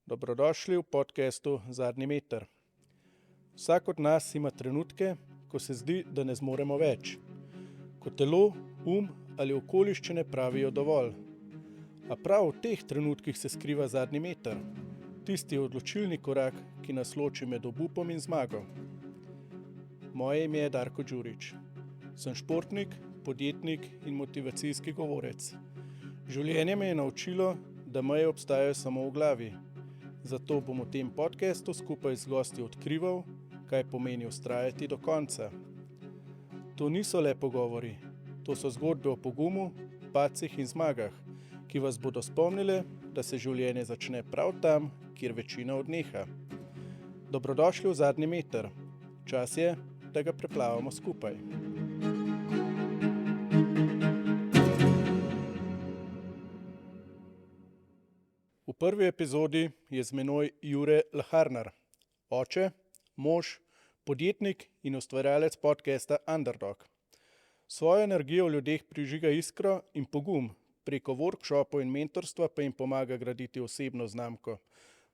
Dobrodošli v podcastu Zadnji meter. Vsak od nas ima trenutke, ko se zdi, da ne zmoremo več. Ko telo, ali okoliščine pravijo dovolj. A prav v teh trenutkih se skriva zadnji meter. Tisti odločilni korak, ki nas loči med obupom in zmago. Moje ime je Darko Đurić. Sem športnik, podjetnik in motivacijski govorec. Življenje me je naučilo, da meje obstajajo samo v glavi. Zato bom v tem podcastu skupaj z gosti odkrival, kaj pomeni vztrajati do konca. To niso le pogovori, to so zgodbe o pogumu, padcih in zmagah, ki vas bodo spomnile, da se življenje začne prav tam, kjer večina odneha. Dobrodošli v Zadnji meter. Čas je, da ga preplavamo skupaj. V prvi epizodi je z menoj Jure Laharnar, oče, mož, podjetnik in ustvarjalec podcasta Underdog. Svojo energijo v ljudeh prižiga iskro in pogum, preko workshopov in mentorstva pa jim pomaga graditi osebno znamko,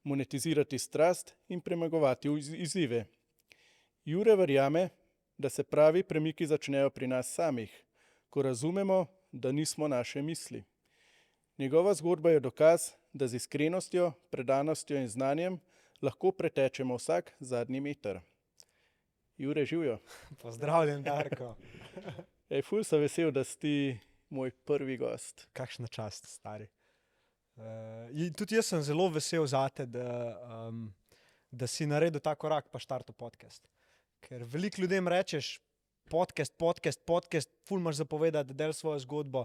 monetizirati strast in premagovati izzive. Jure verjame, da se pravi premiki začnejo pri nas samih, ko razumemo, da nismo naše misli. Njegova zgodba je dokaz, da z iskrenostjo, predanostjo in znanjem lahko pretečemo vsak zadnji meter. Jure, živjo. Pozdravljen, Darko. Ful sem vesel, da si moj prvi gost. Kakšna čast, stari. Tudi jaz sem zelo vesel zate, da si naredil ta korak pa štartil podcast. Ker veliko ljudem rečeš podcast, ful imaš zapovedati, del svojo zgodbo.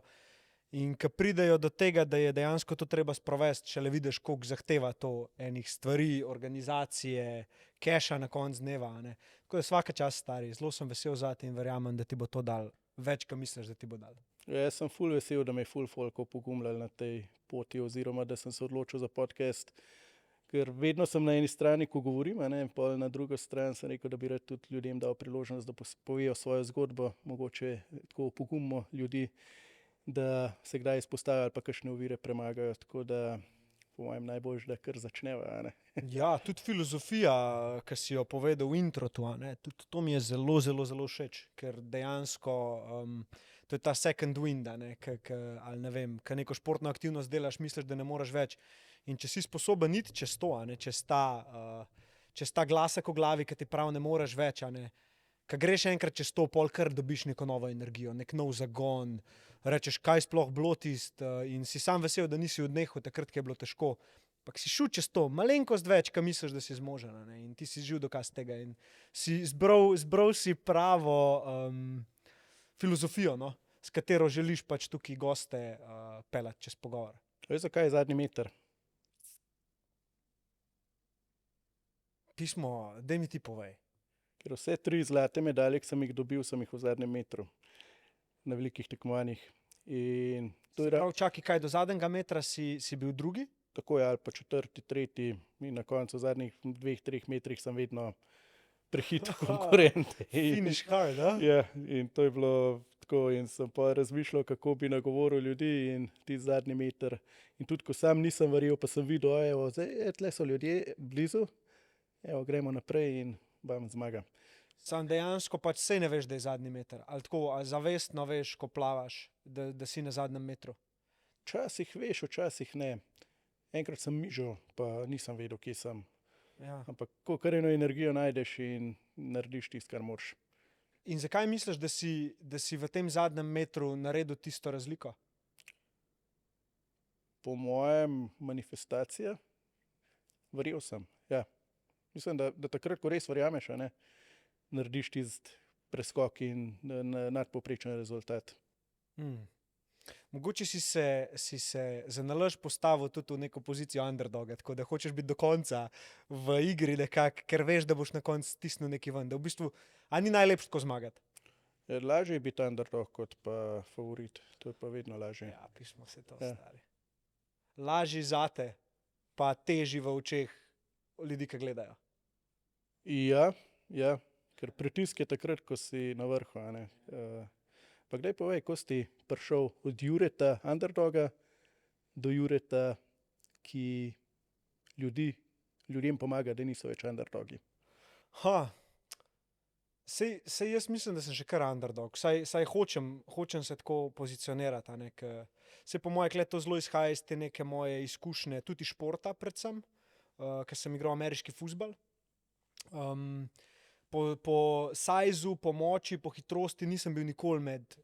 In ko pridejo do tega, da je dejansko to treba sprovesti, šele vidiš, koliko zahteva to enih stvari, organizacije, keša na konc dneva. Ne? Tako da svaka čast, stari, zelo sem vesel zate in verjamem, da ti bo to dal več, kot misliš, da ti bo dal. Jaz sem ful vesel, da me je ful folko pogumljal na tej poti oziroma da sem se odločil za podcast. Ker vedno sem na eni strani, ko govorim, pol na drugo stran sem rekel, da bi rad tudi ljudem dal priložnost, da povejo svojo zgodbo, mogoče tako pogumimo ljudi, da se kdaj izpostavijo ali pa kakšne ovire premagajo, tako da po mojem najboljše, da kar začneva. Ja, tudi filozofija, ki si jo povedal v introtu, tudi to mi je zelo, zelo, zelo všeč, ker dejansko to je ta second wind, ali ne vem, ko neko športno aktivnost delaš, misliš, da ne moreš več. In če si sposoben iti čez to, čez ta glasek v glavi, ki ti prav ne moreš več, ko greš enkrat čez to, pol kar dobiš neko novo energijo, nek nov zagon, rečeš, kaj sploh bilo tisto in si sam vesel, da nisi odnehal takrat, ko je bilo težko. Ampak si šel čez to, malenkost več, ko misliš, da si zmožen, in ti si živ dokaz tega in si zbral si pravo filozofijo, s katero želiš pač tukaj goste peljati čez pogovor. Veš, zakaj je Zadnji meter? Pismo, daj mi ti povej. Ker vse 3 zlate medalje, ki sem jih dobil, sem jih v zadnjem metru na velikih tekmovanjih. In to je čakaj, kaj do zadnjega metra si bil drugi? Tako je, ali pa 4., 3. in na koncu v zadnjih 2-3 metrih sem vedno prehitel konkurente. Finish hard, Ja, in to je bilo tako in sem pa razmišljal, kako bi nagovoril ljudi in ti zadnji meter. In tudi, ko sam nisem verjel, pa sem videl, evo, zdaj tle so ljudje blizu, evo, gremo naprej in bam, zmaga. Sam dejansko pač sej ne veš, da je zadnji meter. Ali tako, ali zavestno veš, ko plavaš, da si na zadnjem metru? Včasih veš, včasih ne. Enkrat sem mižal, pa nisem vedel, kje sem. Ja. Ampak kar eno energijo najdeš in narediš tisto, kar moraš. In zakaj misliš, da si v tem zadnjem metru naredil tisto razliko? Po mojem manifestacija, verjel sem, ja. Mislim, da takrat, ko res verjameš, narediš tisti preskok in nadpovprečen rezultat. Mogoče si se za nalašč postavil tudi v neko pozicijo underdoga, tako da hočeš biti do konca v igri nekako, ker veš, da boš na koncu stisnil neki ven. Da v bistvu, a ni najlepše tako zmagati? Lažje je biti underdog kot pa favorit, to je pa vedno lažje. Ja, pismo se to, stari. Lažje zate, pa težji v očeh ljudi, ki gledajo. Ja, ker pritisk je takrat, ko si na vrhu. Pa kdaj povej, ko si prišel od Jureta underdoga do Jureta, ki ljudem pomaga, da niso več underdogi? Sej jaz mislim, da sem še kar underdog. Saj hočem se tako pozicionirati. Se po moje to zelo izhaja iz te neke moje izkušnje, tudi iz športa predvsem, ker sem igral ameriški fuzbal. Po sajzu, po moči, po hitrosti nisem bil nikoli med,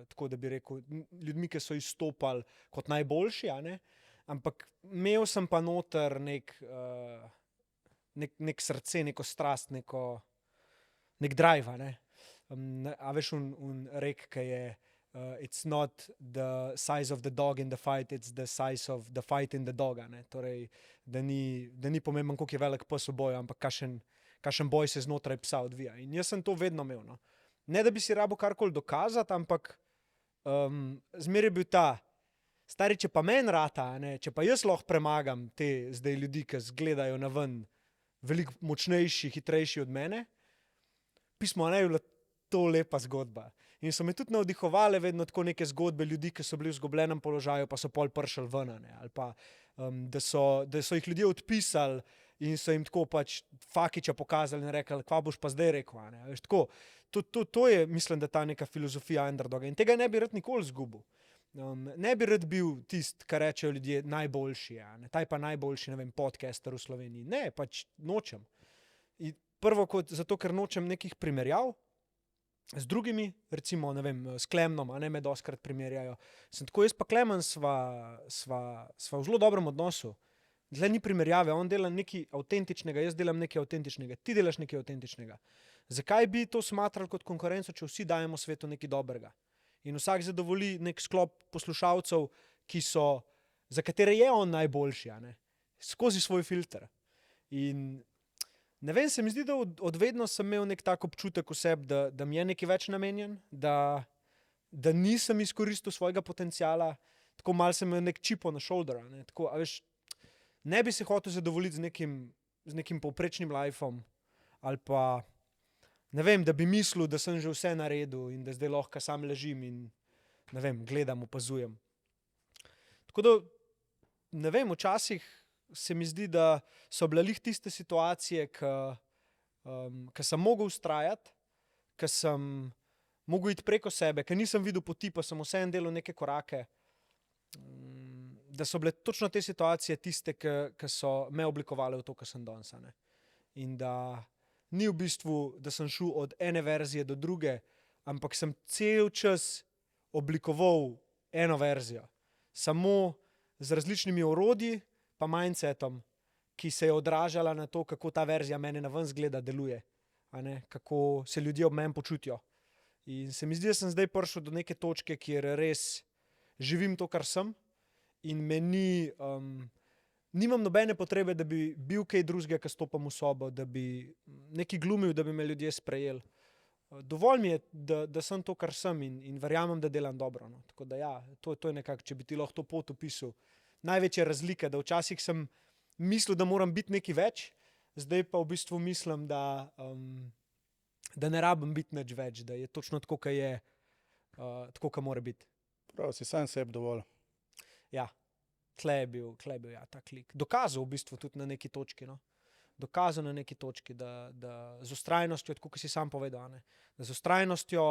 tako da bi rekel, ljudmi, ki so izstopali kot najboljši, ampak imel sem pa noter nek srce, neko strast, nek drive, a veš rek, ki je it's not the size of the dog in the fight, it's the size of the fight in the dog, torej, da ni pomemben, koliko je velik pes v boju, ampak kakšen boj se znotraj psa odvija. In jaz sem to vedno imel, no. Ne, da bi si rabo karkoli dokazati, ampak zmeraj je bil ta, stari, če pa meni rata, če pa jaz lahko premagam te zdaj ljudi, ki zgledajo na ven veliko močnejši, hitrejši od mene, pismo, je bila to lepa zgodba. In so me tudi navdihovale vedno tako neke zgodbe ljudi, ki so bili v izgubljenem položaju, pa so pol prišli ven, ali pa da so jih ljudje odpisali in so jim tako pač fakiča pokazali in rekli, kva boš pa zdaj rekel, veš, tako. To je, mislim, da ta neka filozofija underdoga in tega ne bi rad nikoli izgubil. Ne bi rad bil tist, kar rečejo ljudje, najboljši, taj pa najboljši, ne vem, podcaster v Sloveniji. Ne, pač nočem. In prvo zato, ker nočem nekih primerjav z drugimi, recimo, ne vem, s Klemnom, me dostikrat primerjajo. Sem tako, jaz pa Klemen sva v zelo dobrem odnosu. Zdaj ni primerjave, on dela nekaj avtentičnega, jaz delam nekaj avtentičnega, ti delaš nekaj avtentičnega. Zakaj bi to smatrali kot konkurenco, če vsi dajemo svetu nekaj dobrega? In vsak zadovolji nek sklop poslušalcev, za katere je on najboljši, skozi svoj filter. In ne vem, se mi zdi, da od vedno sem imel nek tak občutek v sebi, da mi je nekaj več namenjen, da nisem izkoristil svojega potenciala, tako malo sem imel nek chip on the shoulder, tako, a veš, ne bi se hotel zadovoljiti z nekim povprečnim lifeom, ali pa ne vem, da bi mislil, da sem že vse naredil in da zdaj lahko sam ležim in ne vem, gledam, opazujem. Tako da, ne vem, včasih se mi zdi, da so bile lih tiste situacije, ki sem mogel vztrajati, ki sem mogel iti preko sebe, ki nisem videl poti, pa sem vseeno delal neke korake, da so bile točno te situacije tiste, ki so me oblikovale v to, kar sem danes. In da ni v bistvu, da sem šel od ene verzije do druge, ampak sem cel čas oblikoval eno verzijo. Samo z različnimi orodji pa mindsetom, ki se je odražala na to, kako ta verzija mene na ven zgleda, deluje. Kako se ljudje ob meni počutijo. In se mi zdi, da sem zdaj prišel do neke točke, kjer res živim to, kar sem in me nimam nobene potrebe, da bi bil kaj drugega, ko stopam v sobo, da bi nekaj glumil, da bi me ljudje sprejeli. Dovolj mi je, da sem to, kar sem in verjamem, da delam dobro. No. Tako da ja, to je nekako, če bi ti lahko to pot opisal. Največja razlika, da včasih sem mislil, da moram biti nekaj več, zdaj pa v bistvu mislim, da ne rabim biti nič več, da je točno tako, kot je, tako, kot mora biti. Prav, si sam sebi dovolj. Ja, tle je bil ja, ta klik. Dokazal v bistvu tudi na neki točki, no. Dokazal na neki točki, da z vztrajnostjo, tako kot si sam povedal, da z vztrajnostjo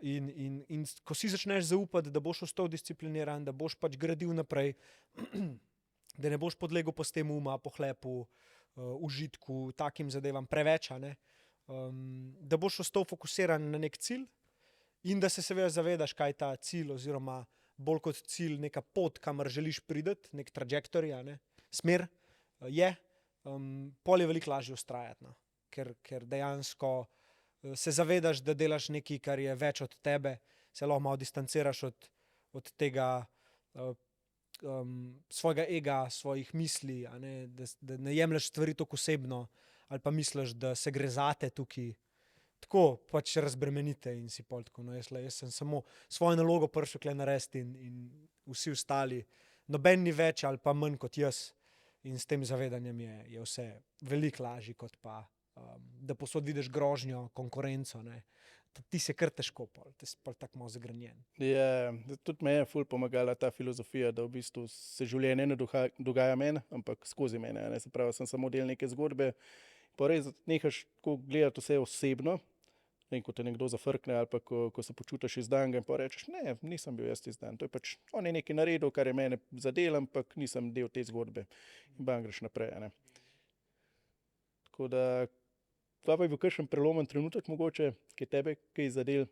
in ko si začneš zaupati, da boš ostal discipliniran, da boš pač gradil naprej, da ne boš podlegel po tem pohlepu, užitku, takim zadevam preveč, da boš ostal fokusiran na nek cilj in da se seveda zavedaš, kaj ta cilj oziroma bolj kot cilj neka pot, kamor želiš priti, nek trajektorij, smer je, pol je veliko lažje vztrajati, no. Ker dejansko se zavedaš, da delaš nekaj, kar je več od tebe, se lahko malo distanciraš od tega svojega ega, svojih misli, da ne jemlješ stvari tako osebno ali pa misliš, da se gre zate tukaj. Tako pač razbremenite in si pol tako. No, jaz sem samo svojo nalogo prišel tukaj narediti in vsi ostali, noben ni več ali pa manj kot jaz. In s tem zavedanjem je vse veliko lažje, kot pa da posod vidiš grožnjo, konkurenco, ti se kar težko, ti si pol tako malo zagranjen. Ja, tudi me je ful pomagala ta filozofija, da v bistvu se življenje ne dogaja meni, ampak skozi mene. Ne? Se pravi, sem samo del neke zgodbe. Pa res nehaš tako gledati vse osebno, ne, ko te nekdo zafrkne ali pa ko se počutiš izdan in pa rečeš, ne, nisem bil jaz izdan. To je pač, on je nekaj naredil, kar je mene zadel, ampak nisem del te zgodbe. In bam, greš naprej. Ne? Tako da, pa je bil kakšen prelomen trenutek mogoče, ki je tebe kaj zadel,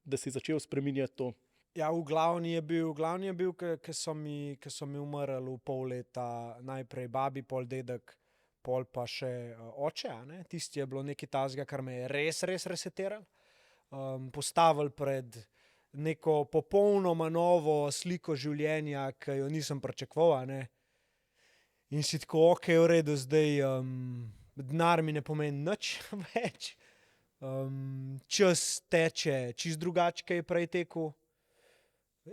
da si začel spreminjati to? Ja, v glavni je bil, ke so mi umrli v pol leta, najprej babi, pol dedek, pol pa še oče, a ne. Tisti je bilo nekaj takega, kar me je res resetiralo. Postavili pred neko popolnoma novo sliko življenja, ki jo nisem pričakoval, a ne. In si tako, okej, v redu, zdaj denar mi ne pomeni nič več. Čas teče čist drugače, kaj je prej tekel.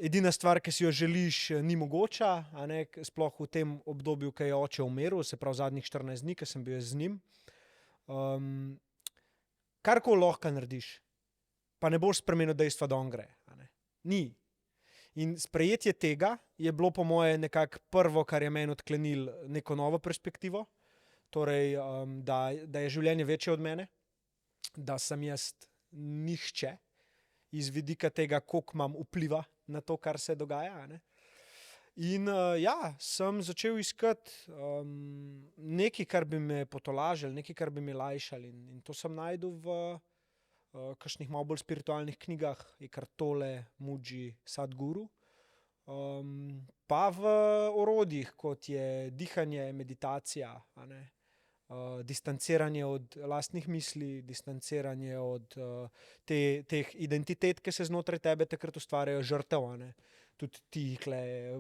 Edina stvar, ki si jo želiš, ni mogoča, a ne, sploh v tem obdobju, ki je oče umrl, se pravi zadnjih 14 dni, ki sem bil z njim. Karkoli lahko narediš, pa ne boš spremenil dejstva, da on gre. A ne. Ni. In sprejetje tega je bilo po moje nekako prvo, kar je meni odklenilo neko novo perspektivo. Torej, da je življenje večje od mene, da sem jaz nihče iz vidika tega, koliko imam vpliva na to, kar se dogaja. A ne? In ja, sem začel iskati nekaj, kar bi me potolažil, nekaj, kar bi me lajšal. In to sem našel v kakšnih malo bolj spiritualnih knjigah, Eckhart Tolle, Mooji, Sadhguru. Pa v orodjih, kot je dihanje, meditacija, a ne? Distanciranje od lastnih misli, distanciranje od teh identitet, ki se znotraj tebe takrat ustvarjajo, žrtev. A ne? Tudi ti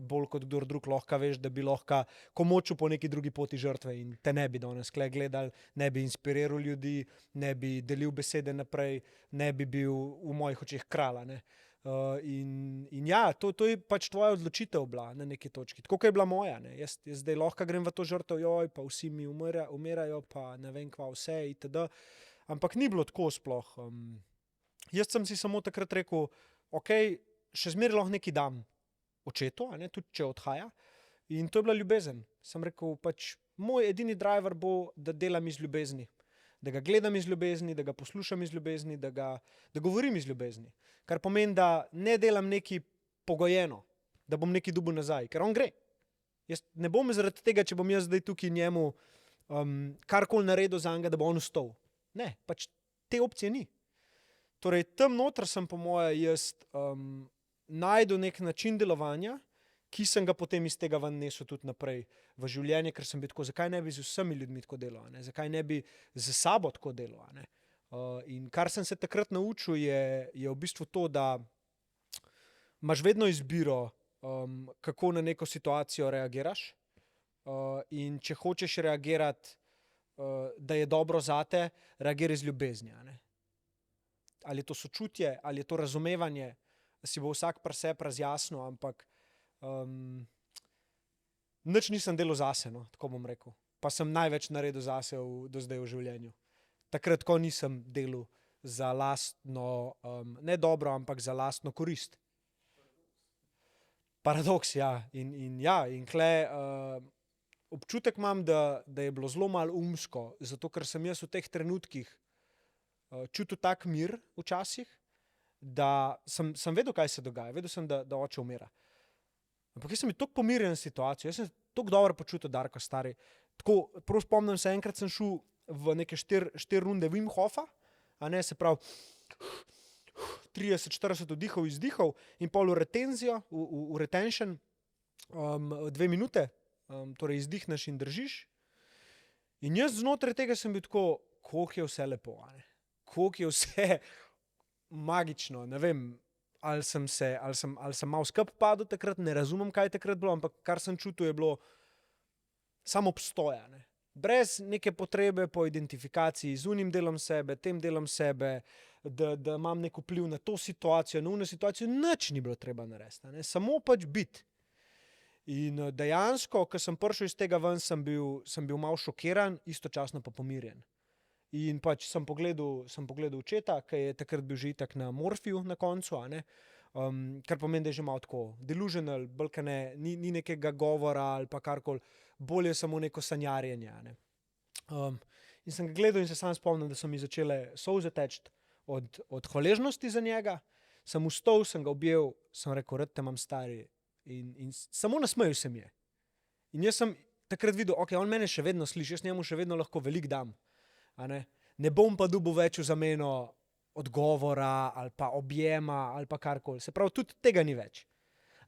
bolj kot kdor drug lahko veš, da bi lahko komočil po neki drugi poti žrtve in te ne bi danes gledali, ne bi inspiriral ljudi, ne bi delil besede naprej, ne bi bil v mojih očeh kralj. A ne? In ja, to je pač tvoja odločitev bila na neki točki, tako kot je bila moja. Ne? Jaz zdaj lahko grem v to žrtev, joj, pa vsi mi umirajo, pa ne vem kva vse itd. Ampak ni bilo tako sploh. Jaz sem si samo takrat rekel, okej, še zmeraj lahko nekaj dam očetu, a ne, tudi če odhaja. In to je bila ljubezen. Sem rekel, pač moj edini driver bo, da delam iz ljubezni. Da ga gledam iz ljubezni, da ga poslušam iz ljubezni, da govorim iz ljubezni. Kar pomeni, da ne delam nekaj pogojeno, da bom nekaj dobil nazaj, ker on gre. Jaz ne bom zaradi tega, če bom jaz zdaj tukaj njemu karkoli naredil za njega, da bo on ustal. Ne, pač te opcije ni. Torej, tam noter sem po moje jaz našel nek način delovanja, ki sem ga potem iz tega ven nesel tudi naprej v življenje, ker sem bil tako, zakaj ne bi z vsemi ljudmi tako delal, a ne? Zakaj ne bi z sabo tako delal. A ne? In kar sem se takrat naučil, je v bistvu to, da imaš vedno izbiro, kako na neko situacijo reagiraš. In če hočeš reagirati, da je dobro zate, reagiraj z ljubezni. A ne? Ali je to sočutje, ali je to razumevanje, si bo vsak pri sebi razjasnil, ampak nič nisem delal zase, no, tako bom rekel. Pa sem največ naredil zase do zdaj v življenju. Takrat, ko nisem delal za lastno, ne dobro, ampak za lastno korist. Paradoks, ja. In kle občutek imam, da je bilo zelo malo umsko, zato ker sem jaz v teh trenutkih čutil tak mir včasih, da sem vedel, kaj se dogaja. Vedel sem, da oče umira. Ampak jaz sem bil tako pomirjen s situacijo, jaz sem tako dobro počutil, Darko, stari. Tako, prav spomnim se, enkrat sem šel v neke 4 runde Wim Hofa, a ne, se pravi 30-40 vdihov, izdihov in pol v retenzijo, v retention, 2 minute, torej izdihneš in držiš. In jaz znotraj tega sem bil tako, koliko je vse lepo, a ne? Koliko je vse magično, ne vem, ali sem malo skup padel takrat, ne razumem, kaj je takrat bilo, ampak kar sem čutil, je bilo samo obstoja. Ne? Brez neke potrebe po identifikaciji z unim delom sebe, tem delom sebe, da imam nek vpliv na to situacijo, na uno situacijo, nič ni bilo treba narediti. Ne? Samo pač biti. In dejansko, ko sem prišel iz tega ven, sem bil malo šokiran, istočasno pa pomirjen. In pač sem pogledal očeta, ki je takrat bil že itak na morfiju na koncu, a ne. Kar pomeni, da je že malo tako delusional, bolj ka ne, ni nekega govora ali pa karkoli, bolje je samo neko sanjarjenje, a ne. In sem ga gledal in se sam spomnim, da so mi začele solze teči od hvaležnosti za njega. Sem vstal, sem ga objel, sem rekel, rad te imam, stari. In samo nasmejal se mi je. In jaz sem takrat videl, ok, on mene še vedno sliši, jaz njemu še vedno lahko veliko dam. A ne bom pa dobil več v zameno odgovora ali pa objema ali pa karkoli. Se pravi, tudi tega ni več.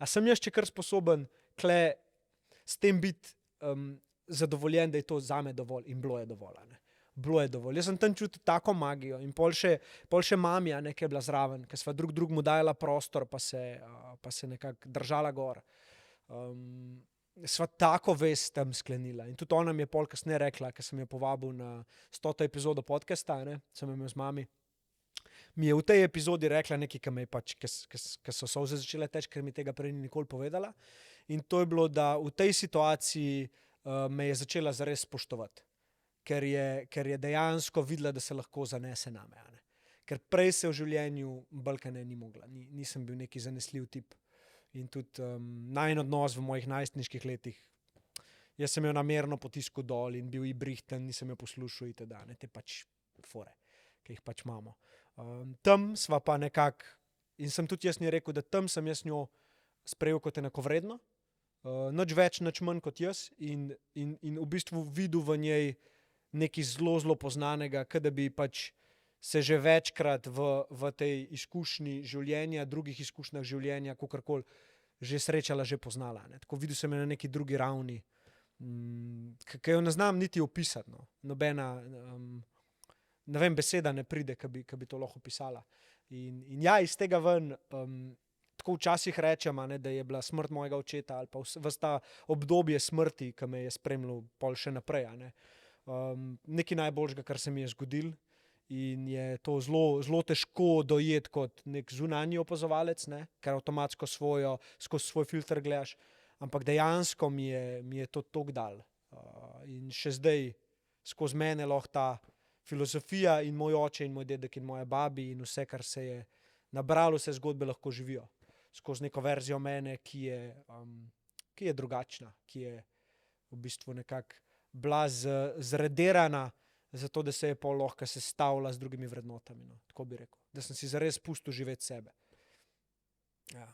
A sem jaz če kar sposoben kle s tem biti zadovoljen, da je to zame dovolj, in bilo je dovolj. A ne. Bilo je dovolj. Jaz sem tam čutil tako magijo in pol še mami, a ne, ki je bila zraven, ker sva drugmu dajala prostor, pa se nekako držala gor. Sva tako vest tam sklenila. In tudi ona mi je pol kasneje rekla, ker sem jo povabil na 100. epizodo podcasta, ne, sem imel z mami. Mi je v tej epizodi rekla nekaj, ki me je pač, ki so solze začele teči, ker mi tega prej ni nikoli povedala. In to je bilo, da v tej situaciji me je začela zares spoštovati. Ker je dejansko videla, da se lahko zanese name. A ne. Ker prej se v življenju balkane ni mogla. Nisem bil neki zanesljiv tip. In tudi najin odnos v mojih najstniških letih. Jaz sem jo namerno potiskal dol in bil ibrihten, nisem jo poslušal itd. Ne, te pač fore, ki jih pač imamo. Tam sva pa nekako, in sem tudi jaz njej rekel, da tam sem jaz njo sprejel kot enakovredno, nič več, nič manj kot jaz in v bistvu videl v njej nekaj zelo, zelo poznanega, kot da bi pač se že večkrat v tej izkušnji življenja, drugih izkušnjah življenja, kakorkoli, že srečala, že poznala. Ne. Tako videl sem jo na neki drugi ravni, ki jo ne znam niti opisati. No. Nobena, ne vem, beseda ne pride, ki bi to lahko opisala. In ja, iz tega ven, tako včasih rečem, a ne, da je bila smrt mojega očeta ali pa ves ta obdobje smrti, ki me je spremljal pol še naprej. A ne. Nekaj najboljšega, kar se mi je zgodilo, in je to zelo, zelo težko dojeti kot nek zunanji opazovalec, ne, ker avtomatsko skozi svoj filter gledaš, ampak dejansko mi je to toliko dal. In še zdaj skozi mene lahko ta filozofija in moj oče in moj dedek in moja babi in vse, kar se je nabralo, vse zgodbe lahko živijo. Skozi neko verzijo mene, ki je drugačna, ki je v bistvu nekako bila zredirana zato, da se je pol lahko sestavila z drugimi vrednotami. No. Tako bi rekel. Da sem si zares pustil živeti sebe. Ja.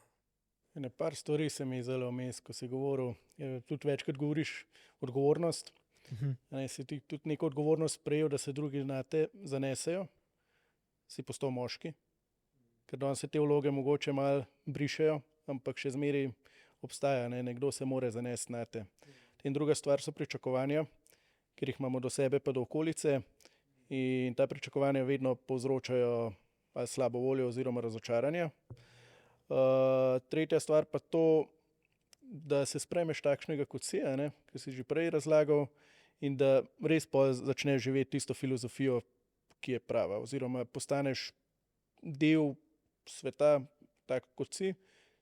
Ene par stvari se mi je zelo vmes, ko si govoril, tudi večkrat govoriš odgovornost. Si ti tudi neko odgovornost sprejel, da se drugi na te zanesejo, si postal moški, ker danes se te vloge mogoče malo brišejo, ampak še zmeraj obstaja, ne? Nekdo se more zanesti na te. In druga stvar so pričakovanja, ker jih imamo do sebe pa do okolice in ta pričakovanja vedno povzročajo ali slabo voljo oziroma razočaranje. Tretja stvar pa to, da se sprejmeš takšnega kot si, ne? Ker si že prej razlagal, in da res začneš živeti tisto filozofijo, ki je prava, oziroma postaneš del sveta, tako kot si,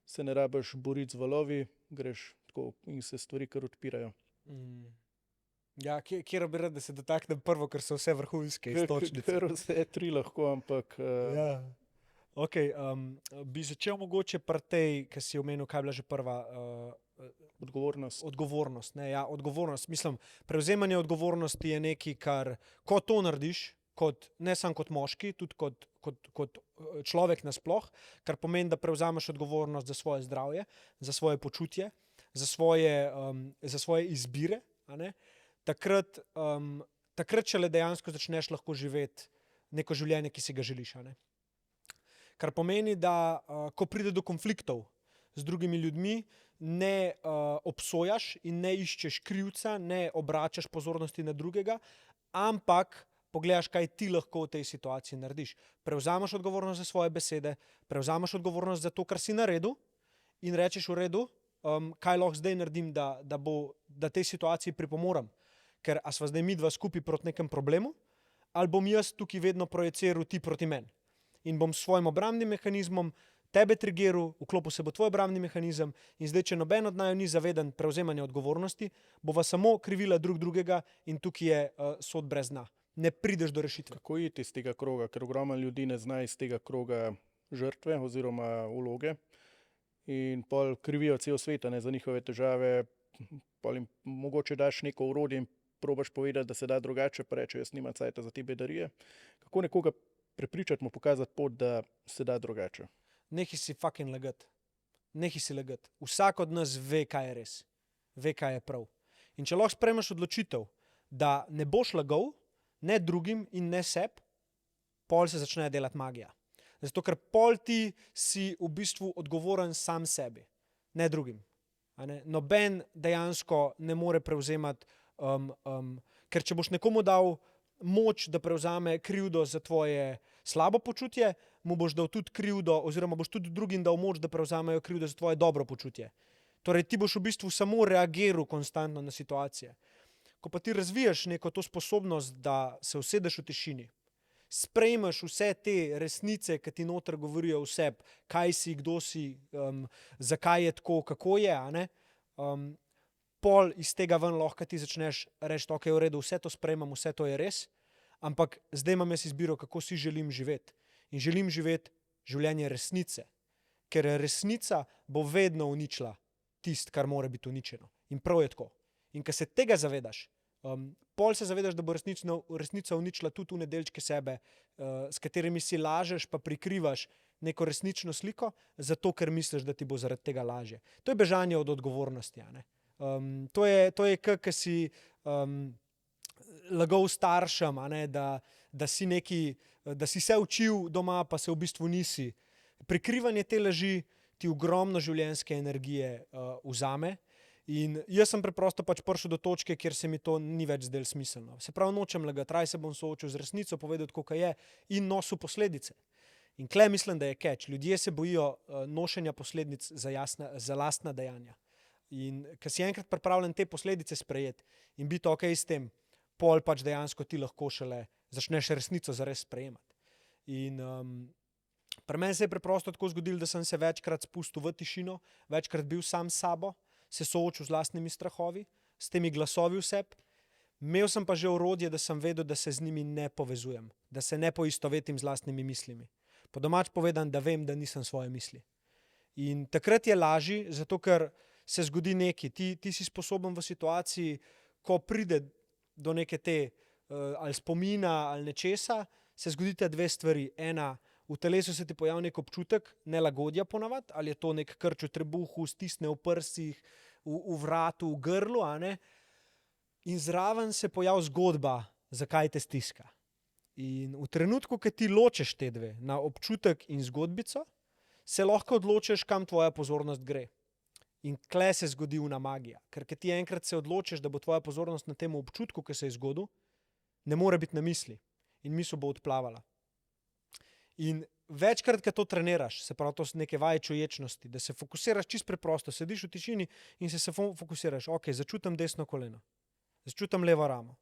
se ne rabiš boriti z valovi, greš tako in se stvari kar odpirajo. Ja, kjer bi rad, da se dotaknem prvo, ker so vse vrhunske iztočnice. Ker vse tri lahko, ampak... Ja. Ok, bi začel mogoče pri tej, ki si omenil, kaj je bila že prva... Odgovornost. Odgovornost, ne, ja, odgovornost. Mislim, prevzemanje odgovornosti je nekaj, kar, ko to narediš, ne samo kot moški, tudi kot človek nasploh, kar pomeni, da prevzameš odgovornost za svoje zdravje, za svoje počutje, za svoje izbire, a ne. Takrat šele dejansko začneš lahko živeti neko življenje, ki si ga želiš. A ne? Kar pomeni, da ko pride do konfliktov z drugimi ljudmi, ne obsojaš in ne iščeš krivca, ne obračaš pozornosti na drugega, ampak pogledaš, kaj ti lahko v tej situaciji narediš. Prevzameš odgovornost za svoje besede, prevzameš odgovornost za to, kar si naredil in rečeš v redu, kaj lahko zdaj naredim, da tej situaciji pripomorem. Ker a sva zdaj midva skupaj proti nekem problemu, ali bom jaz tukaj vedno projeciral ti proti meni. In bom s svojim obrambnim mehanizmom tebe trigeral, vklopil se bo tvoj obrambni mehanizem in zdaj, če noben od naju ni zaveden prevzemanja odgovornosti, bova samo krivila drugega in tukaj je sod brez dna. ne prideš do rešitve. Kako iti iz tega kroga, ker ogromno ljudi ne zna iz tega kroga žrtve oziroma vloge in pol krivijo cel svet, ne, za njihove težave, pol jim mogoče daš neko orodje in probaš povedati, da se da drugače, pa reče, jaz nimam cajta za te bedarije. Kako nekoga prepričati, mu pokazati pot, da se da drugače? Nehi si fucking lagat. Nehi si lagat. Vsak od nas ve, kaj je res. Ve, kaj je prav. In če lahko sprejmeš odločitev, da ne boš lagal, ne drugim in ne sebi, pol se začne delati magija. Zato, ker pol ti si v bistvu odgovoren sam sebi, ne drugim. A ne? Noben dejansko ne more prevzemati, ker če boš nekomu dal moč, da prevzame krivdo za tvoje slabo počutje, mu boš dal tudi krivdo, oziroma boš tudi drugim dal moč, da prevzamejo krivdo za tvoje dobro počutje. Torej, ti boš v bistvu samo reagiral konstantno na situacije. Ko pa ti razvijaš neko to sposobnost, da se usedeš v tišini, sprejmeš vse te resnice, ki ti noter govorijo o sebi, kaj si, kdo si, zakaj je tako, kako je, a ne? Pol iz tega ven lahko ti začneš reči, ok, v redu, vse to sprejmem, vse to je res, ampak zdaj imam jaz izbiro, kako si želim živeti. In želim živeti življenje resnice, ker resnica bo vedno uničila tisto, kar mora biti uničeno. In prav je tako. In ko se tega zavedaš, pol se zavedaš, da bo resnica uničila tudi v nedeljčke sebe, s katerimi si lažeš pa prikrivaš neko resnično sliko, zato ker misliš, da ti bo zaradi tega lažje. To je bežanje od odgovornosti, a ne? To je kako si lagal staršem, a ne, da si se učil doma, pa se v bistvu nisi. Prikrivanje te laži ti ogromno življenjske energije vzame. In jaz sem preprosto pač prišel do točke, kjer se mi to ni več zdelo smiselno. Se pravi, nočem lagati, raje se bom soočil z resnico, povedal, kako je, in nosil posledice. In tle mislim, da je catch. Ljudje se bojijo nošenja posledic za lastna dejanja. In ko si enkrat pripravljen te posledice sprejeti in biti ok s tem, pol pač dejansko ti lahko šele začneš resnico zares sprejemati. In pri meni se je preprosto tako zgodilo, da sem se večkrat spustil v tišino, večkrat bil sam s sabo, se soočil z lastnimi strahovi, s temi glasovi v sebi. Imel sem pa že orodje, da sem vedel, da se z njimi ne povezujem, da se ne poistovetim z lastnimi mislimi. Po domač povedan, da vem, da nisem svoje misli. In takrat je lažje, zato ker se zgodi nekaj. Ti si sposoben v situaciji, ko pride do neke te ali spomina ali nečesa, se zgodita dve stvari. Ena, v telesu se ti pojavi nek občutek nelagodja ponavadi, ali je to nek krč v trebuhu, stisne v prsih, v vratu, v grlu, a ne? In zraven se pojavi zgodba, zakaj te stiska. In v trenutku, ko ti ločeš te dve, na občutek in zgodbico, se lahko odločiš, kam tvoja pozornost gre. In tle se zgodi una magija. Ker ti enkrat se odločiš, da bo tvoja pozornost na tem občutku, ki se je zgodil, ne more biti na misli. In misel bo odplavala. In večkrat, ko to treniraš, se pravi, to so neke vaje čuječnosti, da se fokusiraš čisto preprosto, sediš v tišini in se fokusiraš. Ok, začutim desno koleno, začutim levo ramo,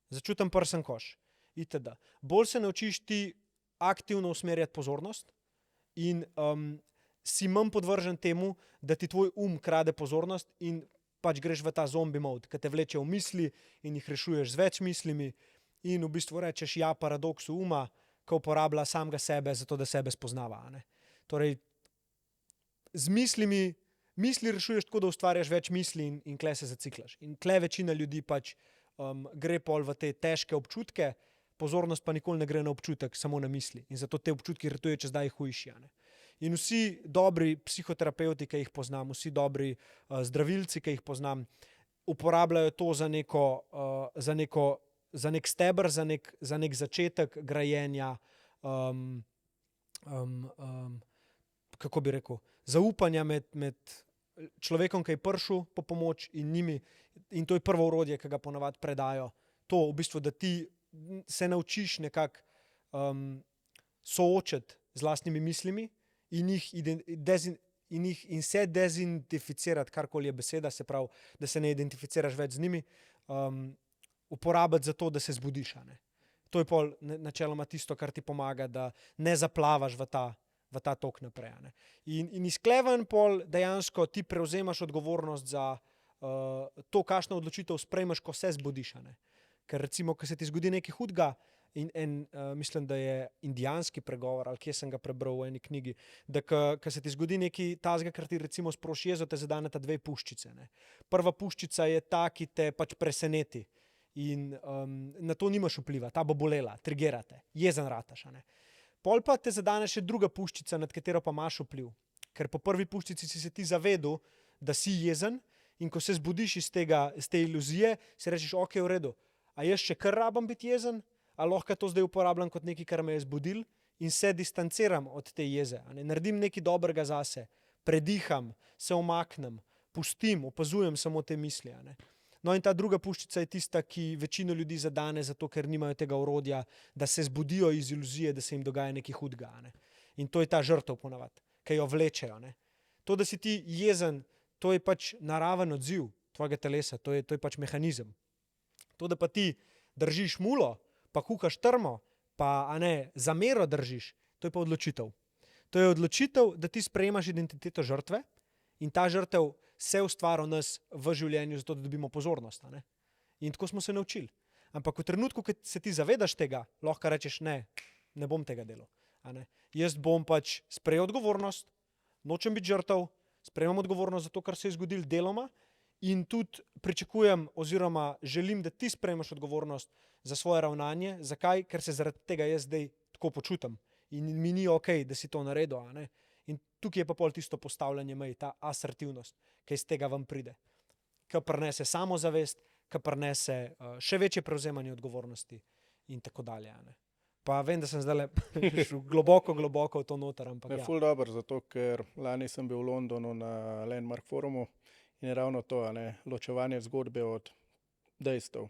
začutim prsen koš, itd. Bolj se naučiš ti aktivno usmerjati pozornost in si manj podvržen temu, da ti tvoj krade pozornost in pač greš v ta zombie mode, ki te vleče v misli in jih rešuješ z več mislimi in v bistvu rečeš ja paradoksu uma, ko uporablja samega sebe, zato da sebe spoznava. Ne? Torej, z misli rešuješ tako, da ustvarjaš več misli in tle se zaciklaš. In tle večina ljudi pač gre pol v te težke občutke, pozornost pa nikoli ne gre na občutek, samo na misli. In zato te občutki ratujejo, če zdaj hujši. Ne? In vsi dobri psihoterapeuti, ki jih poznam, vsi dobri zdravilci, ki jih poznam, uporabljajo to za nek steber, za nek začetek grajenja, kako bi rekel, zaupanja med človekom, ki je prišel po pomoč in njimi. In to je prvo orodje, ki ga ponavadi predajo. To v bistvu, da ti se naučiš nekako soočati z lastnimi mislimi in se dezidentificirati, karkoli je beseda, se pravi, da se ne identificiraš več z njimi, uporabiti za to, da se zbudiš. Ne? To je pol načeloma tisto, kar ti pomaga, da ne zaplavaš v ta tok naprej. Ne? In izkleven pol dejansko ti prevzemaš odgovornost za to, kakšno odločitev sprejmeš, ko se zbudiš. Ne? Ker recimo, ko se ti zgodi nekaj hudega, mislim, da je indijanski pregovor, ali kje sem ga prebral v eni knjigi, da ko se ti zgodi nekaj tazga, ker ti recimo sproši jezo, te zadaneta dve puščice. Ne. Prva puščica je ta, ki te pač preseneti in na to nimaš vpliva, ta bo bolela, triggerate, jezen rataš. Ne. Pol pa te zadane še druga puščica, nad katero pa imaš vpliv. Ker po prvi puščici si se ti zavedel, da si jezen in ko se zbudiš iz te iluzije, si rečeš, ok, v redu, a jaz še kar rabam biti jezen, a lahko to zdaj uporabljam kot nekaj, kar me je zbudil in se distanciram od te jeze. Ne? Naredim nekaj dobrega zase, prediham, se omaknem, pustim, opazujem samo te misli. Ne? No in ta druga puščica je tista, ki večino ljudi zadane, zato ker nimajo tega orodja, da se zbudijo iz iluzije, da se jim dogaja nekaj hudega. Ne? In to je ta žrtev ponavadi, ki jo vlečejo. Ne? To, da si ti jezen, to je pač naraven odziv tvojega telesa, to je pač mehanizem. To, da pa ti držiš mulo, pa kuhaš trmo, pa zamero držiš, to je pa odločitev. To je odločitev, da ti sprejemaš identiteto žrtve in ta žrtev se ustvari v nas v življenju, zato da dobimo pozornost. In tako smo se naučili. Ampak v trenutku, ko se ti zavedaš tega, lahko rečeš, ne bom tega delal. Jaz bom pač sprejel odgovornost, nočem biti žrtev, sprejemam odgovornost za to, kar se je zgodilo deloma in tudi pričakujem oziroma želim, da ti sprejmeš odgovornost za svoje ravnanje. Zakaj? Ker se zaradi tega jaz zdaj tako počutim in mi ni ok, da si to naredil. In tukaj je pa pol tisto postavljanje mej, ta asertivnost, ki iz tega vam pride. Ki prinese samozavest, ki prinese še večje prevzemanje odgovornosti in tako dalje. Pa vem, da sem zdaj šel globoko v to noter. Ampak Ful dobro, zato ker lani sem bil v Londonu na Landmark forumu in je ravno to, ločevanje zgodbe od dejstev.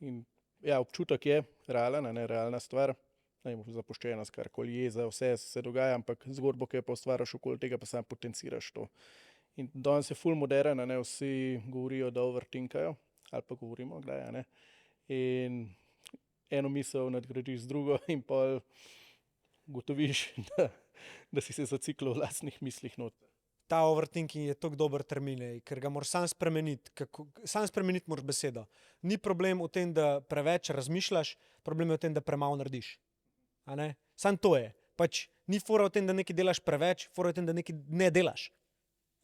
In ja, občutek je realen, realna stvar, zapuščenost, karkoli jeza, vse se dogaja, ampak zgodbo, ki jo pa ustvariš okoli tega, pa sam potenciraš to. In danes je ful modern, vsi govorijo, da overthinkajo, ali pa govorimo kdaj, in eno misel nadgradiš z drugo in pol ugotoviš, da si se zaciklil v lastnih mislih not. Ta overthinking je tako dober termin, ker ga moraš sam spremeniti. Sam spremeniti moraš besedo. Ni problem v tem, da preveč razmišljaš, problem je v tem, da premalo narediš. Sam to je. Pač ni fora v tem, da nekaj delaš preveč, fora v tem, da nekaj ne delaš.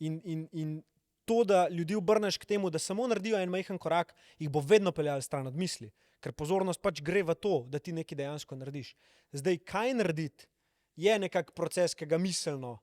In to, da ljudi obrneš k temu, da samo naredijo en majhen korak, jih bo vedno peljal stran od misli. Ker pozornost pač gre v to, da ti nekaj dejansko narediš. Zdaj, kaj narediti, je nekak proces, ki ga miselno,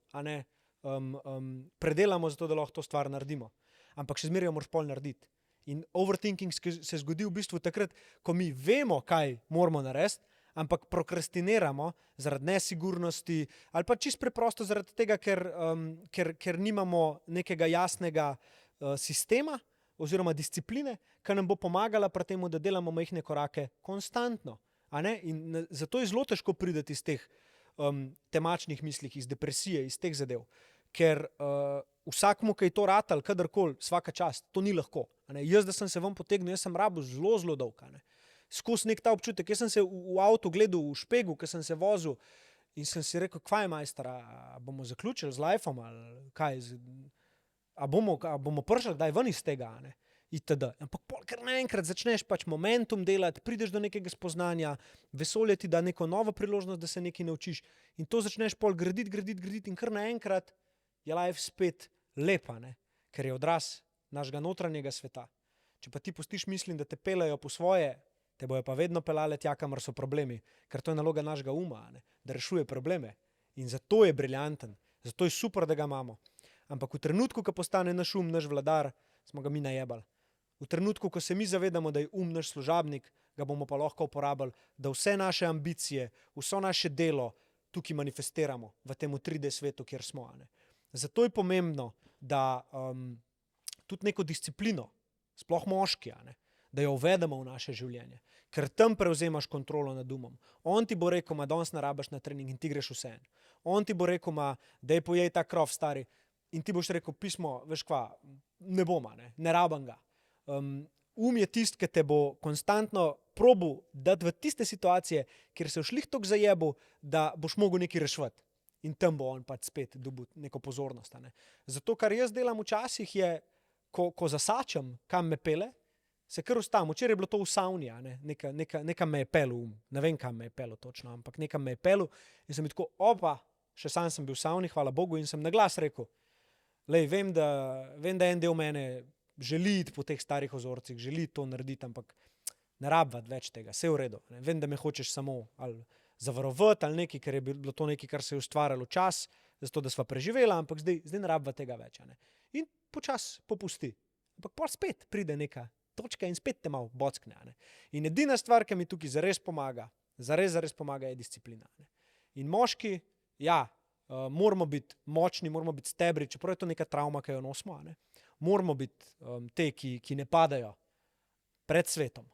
predelamo zato, da lahko to stvar naredimo. Ampak še zmeraj jo moraš pol narediti. In overthinking se zgodi v bistvu takrat, ko mi vemo, kaj moramo narediti, ampak prokrastiniramo zaradi nesigurnosti ali pa čisto preprosto zaradi tega, ker nimamo nekega jasnega sistema oziroma discipline, ki nam bo pomagala pri tem, da delamo majhne korake konstantno. In zato je zelo težko priti iz teh temačnih mislih, iz depresije, iz teh zadev. Ker vsakmu, ki je to ratal, kadarkoli, svaka čast, to ni lahko. Jaz, da sem se ven potegnil, jaz sem rabil zelo dolg. Skozi nek ta občutek. Jaz sem se v avtu gledal v špegu, ko sem se vozil in sem si rekel, kva je majster, a bomo zaključili z lifeom ali kaj, a bomo prišli kdaj ven iz tega, itd. Ampak pol, ker naenkrat začneš pač momentum delati, prideš do nekega spoznanja, vesolje ti da neko novo priložnost, da se nekaj naučiš in to začneš pol graditi in kar naenkrat je life spet lepa, ker je odraz našega notranjega sveta. Če pa ti pustiš mislim, da te pelejo po svoje, te bojo pa vedno pelale tja, kamor so problemi, ker to je naloga našega uma, da rešuje probleme. In zato je briljanten, zato je super, da ga imamo. Ampak v trenutku, ko postane naš um naš vladar, smo ga mi najebali. V trenutku, ko se mi zavedamo, da je um naš služabnik, ga bomo pa lahko uporabili, da vse naše ambicije, vso naše delo tukaj manifestiramo v tem 3D svetu, kjer smo. Zato je pomembno, da tudi neko disciplino, sploh moški, da jo uvedemo v naše življenje, ker tam prevzemaš kontrolo nad umom. On ti bo rekel, danes ne rabiš na trening in ti greš vse. On ti bo rekel, da je pojej ta krov stari in ti boš rekel, pismo, veš kva, ne bom, ne rabam ga. Je tist, ki te bo konstantno probal dati v tiste situacije, kjer se všlih toliko zajebil, da boš mogel nekaj reševati. In tam bo on pač spet dobil neko pozornost. Zato, kar jaz delam včasih je, ko zasačam, kam me pele, se kar ustavim. Včeraj je bilo to v savni, nekam me je pelil, ne vem, kam me je pelil točno, ampak nekam me je pelil in sem tako, opa, še sam sem bil v savni, hvala Bogu, in sem na glas rekel, lej, vem, da en del mene želi iti po teh starih ozorcih, želi to narediti, ampak ne rabvat več tega, vse je v redu. Ne? Vem, da me hočeš samo ali zavarovati ali nekaj, ker je bilo to nekaj, kar se je ustvarjalo čas, zato da sva preživela, ampak zdaj ne rabva tega več. Ne? In počas popusti. Ampak pol spet pride neka točka in spet te malo bockne. Ne? In edina stvar, ki mi tukaj zares pomaga, zares pomaga, je disciplina. Ne? In moški, ja, moramo biti močni, moramo biti stebri, čeprav je to neka travma, ki jo nosimo. Ne? Moramo biti te, ki ne padajo pred svetom,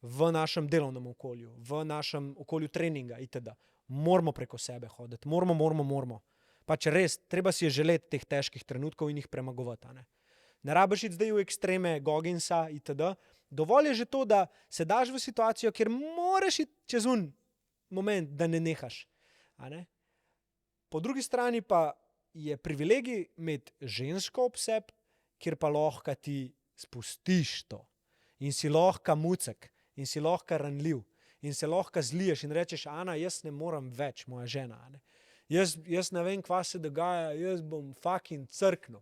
v našem delovnem okolju, v našem okolju treninga itd. Moramo preko sebe hoditi, moramo. Pač res, treba si je želeti teh težkih trenutkov in jih premagovati. Ne rabiš iti zdaj v ekstreme Gogginsa itd. Dovolj je že to, da se daš v situacijo, kjer moraš iti čez moment, da ne nehaš. Ne? Po drugi strani pa je privilegij imeti žensko ob sebi, kjer pa lahko ti spustiš to in si lahko mucek in si lahko ranljiv in se lahko zliješ in rečeš, Ana, jaz ne morem več, moja žena. Ne? Jaz ne vem, kva se dogaja, jaz bom fucking crknil.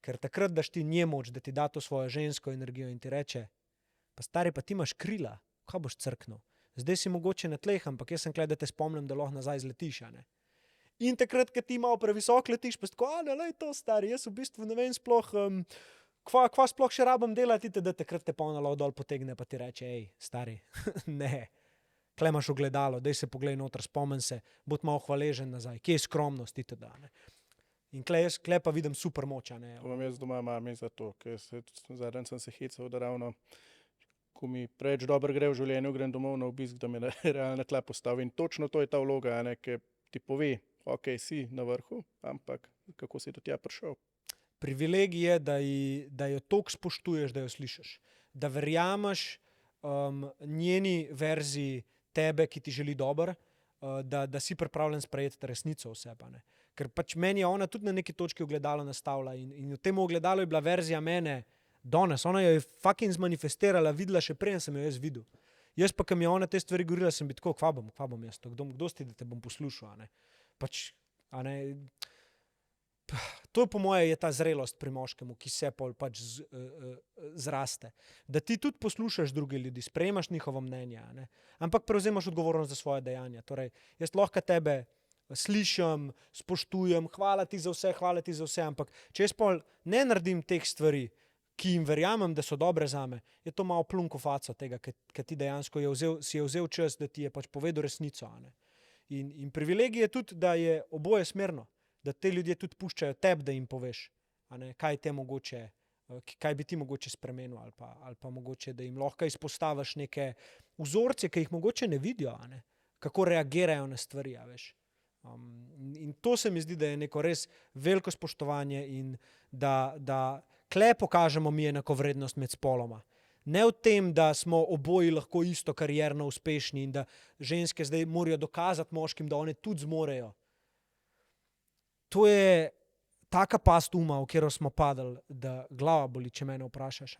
Ker takrat daš ti nje moč, da ti da to svojo žensko energijo in ti reče, pa stari, pa ti imaš krila, kaj boš crknil? Zdaj si mogoče na tleh, ampak jaz sem klej, da te spomnim, da lahko nazaj zletiš. Ne? In takrat, ko ti malo previsok letiš, pa tako, lej to stari, jaz v bistvu ne vem sploh, kva sploh še rabim delati, da takrat te polno dol potegne, pa ti reče, ej, stari, ne, klej imaš ogledalo, daj se poglej noter, spomni se, bod malo hvaležen nazaj, kje je skromnost, itd. In klej pa vidim super moč. To imam jaz doma mami za to, ker zadnjič sem se hecal, da ravno, ko mi preveč dobro gre v življenju, grem domov na obisk, da me realno tla postavi. In točno to je ta vloga, ki ti pove, ok, si na vrhu, ampak kako si do tja prišel. Privilegij je, da jo toliko spoštuješ, da jo slišiš. Da verjameš njeni verziji tebe, ki ti želi dobro, da si pripravljen sprejeti resnico v sebe. Ne? Ker pač meni je ona tudi na neki točki ogledalo nastavila in v tem ogledalu je bila verzija mene danes. Ona jo je fucking zmanifestirala, videla še preden sem jo jaz videl. Jaz pa, ko mi je ona te stvari govorila, sem bil tako, kva bom jaz to, kdo si, da te bom poslušal. Pač, to je po moje je ta zrelost pri moškemu, ki se pol pač zraste. Da ti tudi poslušaš druge ljudi, sprejemaš njihovo mnenje, ampak prevzemaš odgovornost za svoje dejanja. Torej, jaz lahko tebe slišim, spoštujem, hvala ti za vse, ampak če jaz pol ne naredim teh stvari, ki jim verjamem, da so dobre zame, je to malo plunko faco tega, ker ti dejansko si je vzel čas, da ti je pač povedal resnico. In privilegij je tudi, da je oboje smerno, da te ljudje tudi puščajo tebi, da jim poveš, kaj bi ti mogoče spremenil ali pa mogoče, da jim lahko izpostaviš neke vzorce, ki jih mogoče ne vidijo, kako reagirajo na stvari, veš. In to se mi zdi, da je neko res veliko spoštovanje in da kle pokažemo mi enakovrednost med spoloma. Ne v tem, da smo oboji lahko isto karierno uspešni in da ženske zdaj morajo dokazati moškim, da one tudi zmorejo. To je taka past uma, v katero smo padali, da glava boli, če mene vprašaš.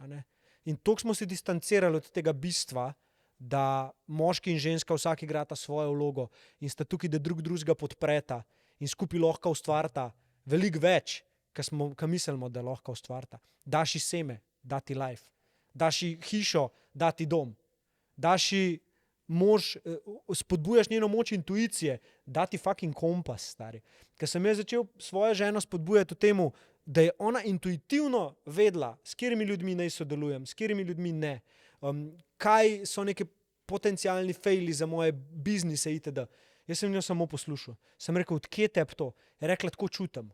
In toliko smo se distancirali od tega bistva, da moški in ženska vsak igrata svojo vlogo in sta tukaj, da drug drugega podpreta in skupaj lahko ustvarita veliko več, kar mislimo, da lahko ustvarita. Daš ji seme, da ti life. Daš ji hišo, da ti dom. Daš ji mož, spodbujaš njeno moč intuicije, da ti fucking kompas, stari. Ker sem jaz začel svojo ženo spodbujati v temu, da je ona intuitivno vedela, s katerimi ljudmi naj sodelujem, s katerimi ljudmi ne. Kaj so neke potencialni faili za moje biznise itd. Jaz sem jo samo poslušal. Sem rekel, odkje tebi to? Je rekla, tako čutim.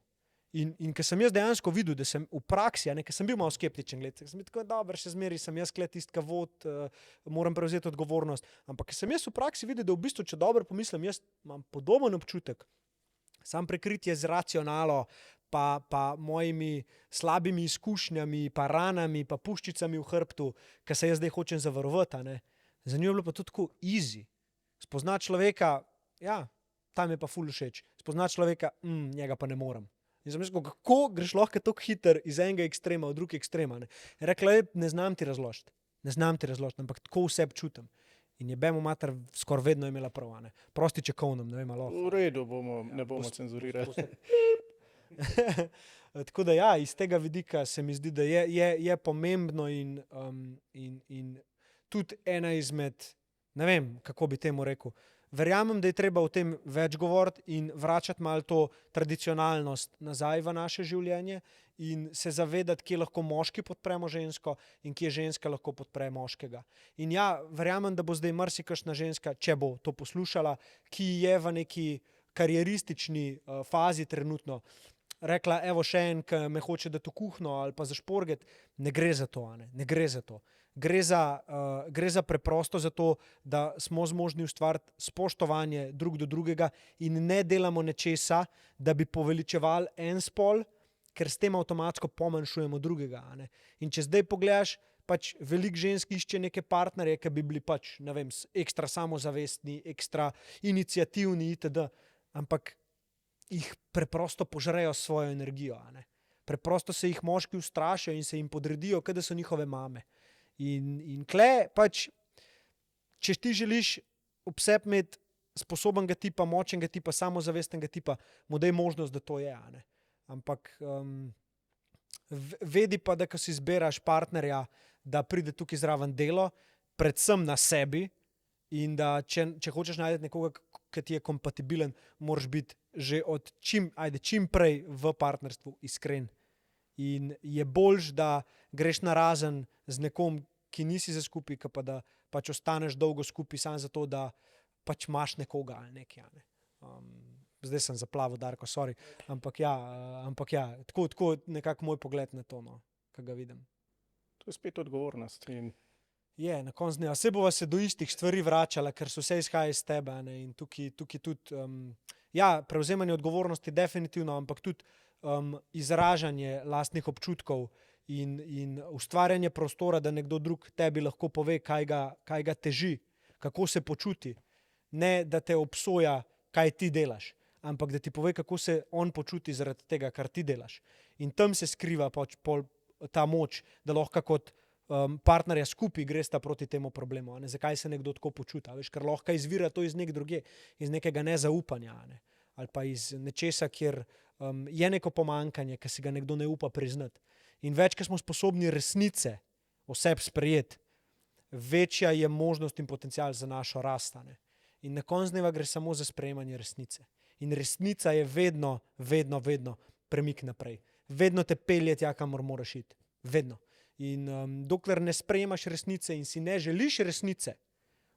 In ker sem jaz dejansko videl, da sem v praksi, ker sem bil malo skeptičen, sem bil tako dober, še zmeri sem jaz tist, ki vod, moram prevzeti odgovornost. Ampak ker sem jaz v praksi videl, da v bistvu, če dobro pomislim, jaz imam podoben občutek, sam prekritje z racionalo, pa mojimi slabimi izkušnjami, pa ranami, pa puščicami v hrbtu, ki se jaz zdaj hočem zavarovati. Za njo je bilo pa to tako easy. Spozna človeka, ja, tam je pa ful všeč. Spozna človeka, njega pa ne morem. In sem rekel, kako greš lahko tako hiter iz enega ekstrema v drugi ekstrema. Rekla je, ne znam ti razložiti. Ne znam ti razložiti, ampak tako vse čutim. In je bemo mater skoraj vedno imela prav, ne. Prosti čakovnem, ne vem, malo. V redu ne bomo cenzurirali. Tako da ja, iz tega vidika se mi zdi, da je pomembno in tudi ena izmed, ne vem, kako bi temu rekel, verjamem, da je treba o tem več govoriti in vračati malo to tradicionalnost nazaj v naše življenje in se zavedati, kje lahko moški podpremo žensko in kje ženska lahko podpre moškega. In ja, verjamem, da bo zdaj marsikakšna ženska, če bo to poslušala, ki je v neki karieristični fazi trenutno, rekla, evo še en, ki me hoče dati v kuhno ali pa za šporget, ne gre za to, ne gre za to. Gre za preprosto za to, da smo zmožni ustvariti spoštovanje drug do drugega in ne delamo nečesa, da bi poveličevali en spol, ker s tem avtomatsko pomanjšujemo drugega. In če zdaj pogledaš, pač veliko žensk išče neke partnerje, ki bi bili pač, ne vem, ekstra samozavestni, ekstra iniciativni itd., ampak jih preprosto požrejo svojo energijo. Preprosto se jih moški ustrašijo in se jim podredijo, kot da so njihove mame. In kle, pač, če ti želiš ob sebi imeti sposobnega tipa, močnega tipa, samozavestnega tipa, mu daj možnost, da to je. Ampak vedi pa, da ko si izbiraš partnerja, da pride tukaj zraven delo, predvsem na sebi in da če hočeš najti nekoga, ki ti je kompatibilen, moraš biti že od čim prej v partnerstvu iskren. In je boljš, da greš narazen z nekom, ki nisi za skupaj, pa da pač ostaneš dolgo skupaj samo zato, da pač imaš nekoga ali nekaj. Zdaj sem zaplavil, Darko, sorry. Ampak ja, tako nekako moj pogled na to, no, ko ga vidim. To je spet odgovornost. Je, na koncu dneva. Saj bova se do istih stvari vračala, ker so vse izhaja iz tebe. In tukaj tudi, prevzemanje odgovornosti definitivno, ampak tudi izražanje lastnih občutkov in ustvarjanje prostora, da nekdo drug tebi lahko pove, kaj ga teži, kako se počuti. Ne, da te obsoja, kaj ti delaš, ampak da ti pove, kako se on počuti zaradi tega, kar ti delaš. In tam se skriva ta moč, da lahko kot partnerja skupaj gresta proti temu problemu. Zakaj se nekdo tako počuta? Veš, ker lahko izvira to iz druge, iz nekega nezaupanja. Ali pa iz nečesa, kjer je neko pomankanje, ki si ga nekdo ne upa priznati. In več, ko smo sposobni resnice o sebi sprejeti, večja je možnost in potencial za našo rast. In na koncu dneva gre samo za sprejemanje resnice. In resnica je vedno premik naprej. Vedno te pelje tja, kamor moraš iti. Vedno. In dokler ne sprejemaš resnice in si ne želiš resnice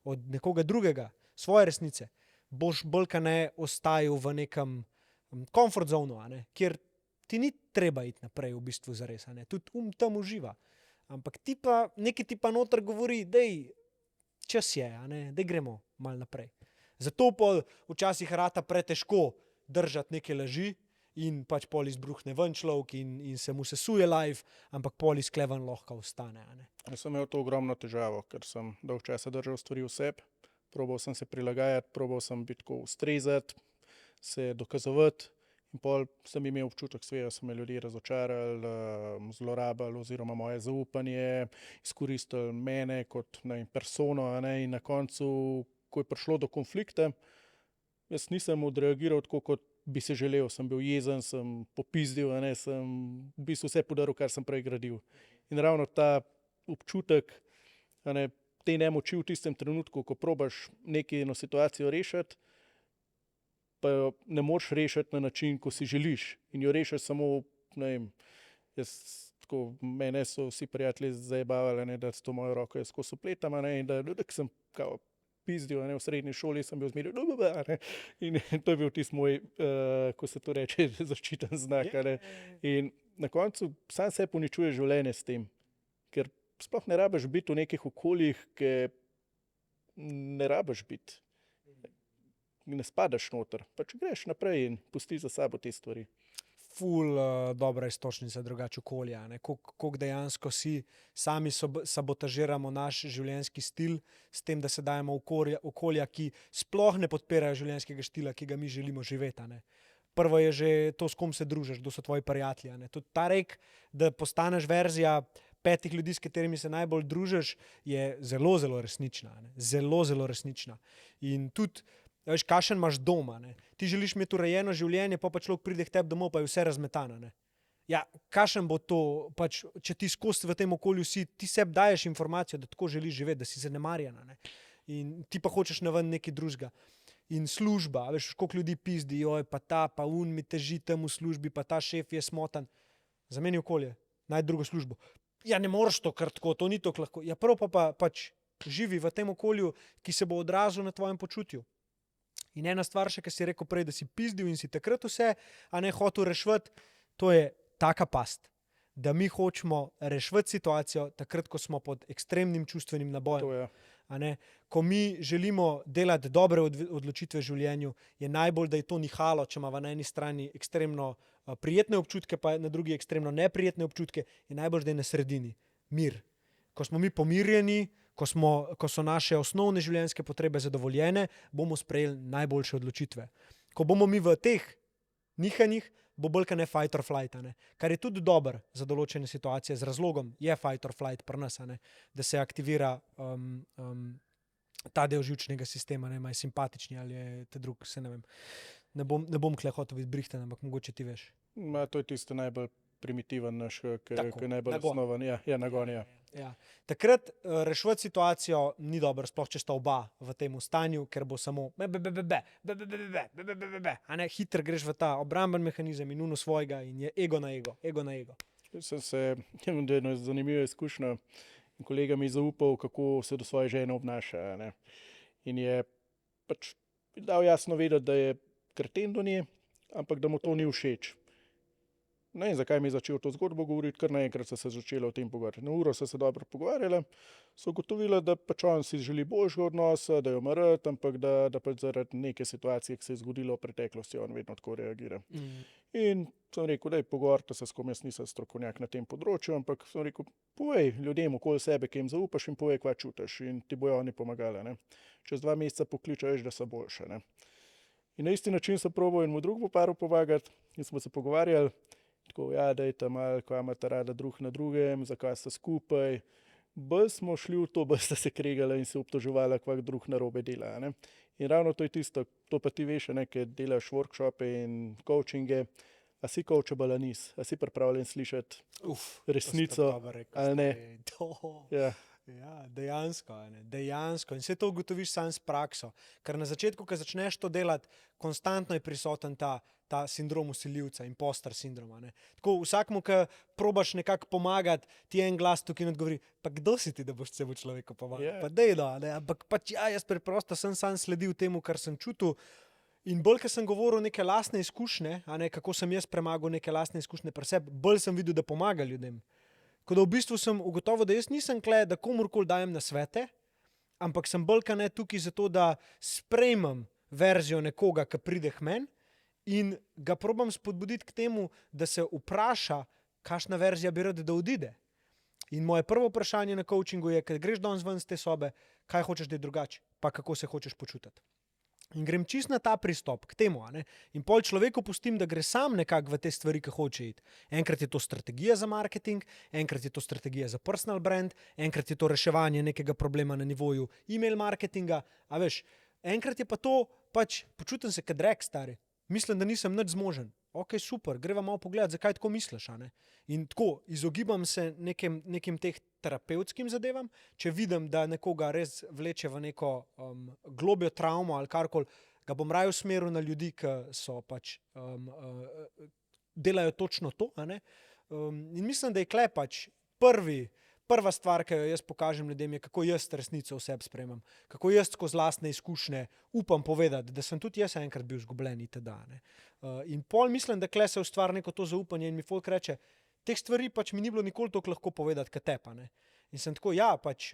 od nekoga drugega, svoje resnice, boš bolj ka ne ostajal v nekem comfort zonu, kjer ti ni treba iti naprej v bistvu zares. Tudi tam uživa. Ampak nekaj ti pa noter govori, dej, čas je, dej gremo malo naprej. Zato pa včasih rata pretežko držati neke laži in pač pol izbruhne ven človek in se mu sesuje life, ampak pol izklevan lahko ostane. Jaz sem imel to ogromno težavo, ker sem dolgo časa držal stvari v sebi. Probal sem se prilagajati, probal sem biti tako ustrezati, se dokazovati in pol sem imel občutek, da so me ljudje razočarali, zlorabili oziroma moje zaupanje, izkoristili mene kot persono, in na koncu, ko je prišlo do konflikta, jaz nisem odreagiral tako, kot bi se želel. Sem bil jezen, sem popizdil, sem v bistvu vse podaril, kar sem prej gradil. In ravno ta občutek te nemoči v tistem trenutku, ko probaš eno situacijo rešiti, pa jo ne moreš rešiti na način, ko si želiš. In jo rešiš samo, mene so vsi prijatelji zajebavali, da s to mojo roko jaz skozi opletam, in da sem kao pizdil, v srednji šoli sem bil zmeril, in to je bil tisti moj, ko se to reče, zaščiten znak. In na koncu sam se uničuje življenje s tem, ker sploh ne rabiš biti v nekih okoljih, ki ne rabiš biti. Ne spadaš noter, pač greš naprej in pusti za sabo te stvari. Ful dobra iztočnica drugače okolja. Koliko dejansko sami sabotažiramo naš življenjski stil s tem, da se dajemo okolja, ki sploh ne podpirajo življenjskega stila, ki ga mi želimo živeti. Prvo je že to, s kom se družiš, kdo so tvoji prijatelji. Tudi ta rek, da postaneš verzija 5 ljudi, s katerimi se najbolj družiš, je zelo, zelo resnična. Ne? Zelo, zelo resnična. In tudi, veš, kakšen imaš doma. Ne? Ti želiš imeti urejeno življenje, pa človek pride k tebi domov, pa je vse razmetano. Ne? Ja, kakšen bo to, pač, če ti skozi v tem okolju ti sebi daješ informacijo, da tako želiš živeti, da si zanemarjena. Ne? In ti pa hočeš naven nekaj drugega. In služba, veš, koliko ljudi pizdi, joj, pa ta, pa un mi teži tam v službi, pa ta šef je smotan. Zameni okolje, najdi drugo službo. Ja, ne moreš to kar tako, to ni tako lahko. Ja, prvo pa pač živi v tem okolju, ki se bo odrazil na tvojem počutju. In ena stvar še, ki si rekel prej, da si pizdil in si takrat vse, a ne hotel reševati, to je taka past. Da mi hočemo reševati situacijo takrat, ko smo pod ekstremnim čustvenim nabojem. To je. A ne? Ko mi želimo delati dobre odločitve v življenju, je najbolj, da je to nihalo, če ima na eni strani ekstremno prijetne občutke, pa na drugi ekstremno neprijetne občutke, je najbolj, da je na sredini mir. Ko smo mi pomirjeni, ko so naše osnovne življenjske potrebe zadovoljene, bomo sprejeli najboljše odločitve. Ko bomo mi v teh nihanjih, bo bolj kot ne fight or flight, ne? Kar je tudi dobro za določene situacije, z razlogom je fight or flight pri nas, ne? Da se aktivira ta del živčnega sistema, ne? Je simpatični ali je te drug, se ne vem. Ne bom kle hotel biti brihten, ampak mogoče ti veš. To je tisto najbolj primitiven naš, ki je najbolj osnovan. Ja, nagon, ja. Ja. Takrat reševati situacijo ni dobro, sploh če sta oba v tem stanju, ker bo samo hitro greš v ta obramben mehanizem in uno svojega in je ego na ego. Sem se, eno zanimivo izkušnjo, kolega mi je zaupal, kako se do svoje žene obnaša. Ne? In je pač dal jasno vedeti, da je kreten do nje, ampak da mu to ni všeč. Ne vem, zakaj mi je začel to zgodbo govoriti, kar naenkrat so se začela o tem pogovarjati. Na uro so se dobro pogovarjali, so ugotovili, da pač on si želi boljšega odnosa, da jo ima rad, ampak da pač zaradi neke situacije, ki se je zgodilo v preteklosti, on vedno tako reagira. In sem rekel, da je pogovarjati se s kom, jaz nisem strokovnjak na tem področju, ampak sem rekel, povej ljudem okoli sebe, ki jim zaupaš in povej, kva čutiš in ti bojo oni pomagali. Ne? Čez 2 meseca pokličaš, da so boljše. Ne? In na isti način sem probal enemu drugemu paru pomagati in smo se pogovarjali. Tako, ja, dajte malo, kva imate rada drug na drugem, zakaj ste skupaj. Bolj smo šli v to, bolj ste se kregali in se obtoževali, kva drug narobe dela. Ne? In ravno to je tisto, to pa ti veš, ker delaš workshope in coachinge, a si coachable ali nisi, a si pripravljen slišati resnico ali ne. Ja. Ja, dejansko. In vse to ugotoviš sam s prakso. Ker na začetku, ko začneš to delati, konstantno je prisoten ta sindrom vsiljivca, impostor sindroma. Ne. Tako vsakmu, ki probaš nekako pomagati, ti je en glas tukaj in odgovori, pa kdo si ti, da boš celo človeku pomagal? Yeah. Pa dejdo, ne. Ampak pač jaz preprosto sem sam sledil temu, kar sem čutil. In bolj, ker sem govoril neke lastne izkušnje, kako sem jaz premagal neke lastne izkušnje pri sebi, bolj sem videl, da pomaga ljudem. Ko da v bistvu sem ugotovil, da jaz nisem kle, da komurkoli dajem nasvete, ampak sem bolj ne tukaj zato, da sprejmem verzijo nekoga, ki pride k meni in ga probam spodbuditi k temu, da se vpraša, kakšna verzija bi rad, da odide. In moje prvo vprašanje na coachingu je, kad greš danes ven z te sobe, kaj hočeš, da je drugače, pa kako se hočeš počutiti. In grem čist na ta pristop k temu. In pol človeku pustim, da gre sam nekako v te stvari, ki hoče iti. Enkrat je to strategija za marketing, enkrat je to strategija za personal brand, enkrat je to reševanje nekega problema na nivoju email marketinga. A veš, enkrat je pa to, pač počutim se kot drek, stari. Mislim, da nisem nič zmožen. Ok, super, greva malo pogledati, zakaj tako misliš. In tako, izogibam se nekim teh terapevtskim zadevam, če vidim, da nekoga res vleče v neko globjo travmo ali karkoli, ga bom raje usmeril na ljudi, ki so pač delajo točno to. In mislim, da je kle pač prva stvar, ki jo jaz pokažem ljudem, je, kako jaz resnico v sebi sprejemam. Kako jaz skozi lastne izkušnje upam povedati, da sem tudi jaz enkrat bil izgubljen itd. In pol mislim, da kle se ustvari neko to zaupanje in mi folk reče, teh stvari pač mi ni bilo nikoli toliko lahko povedati, kot tepa. In sem tako, ja, pač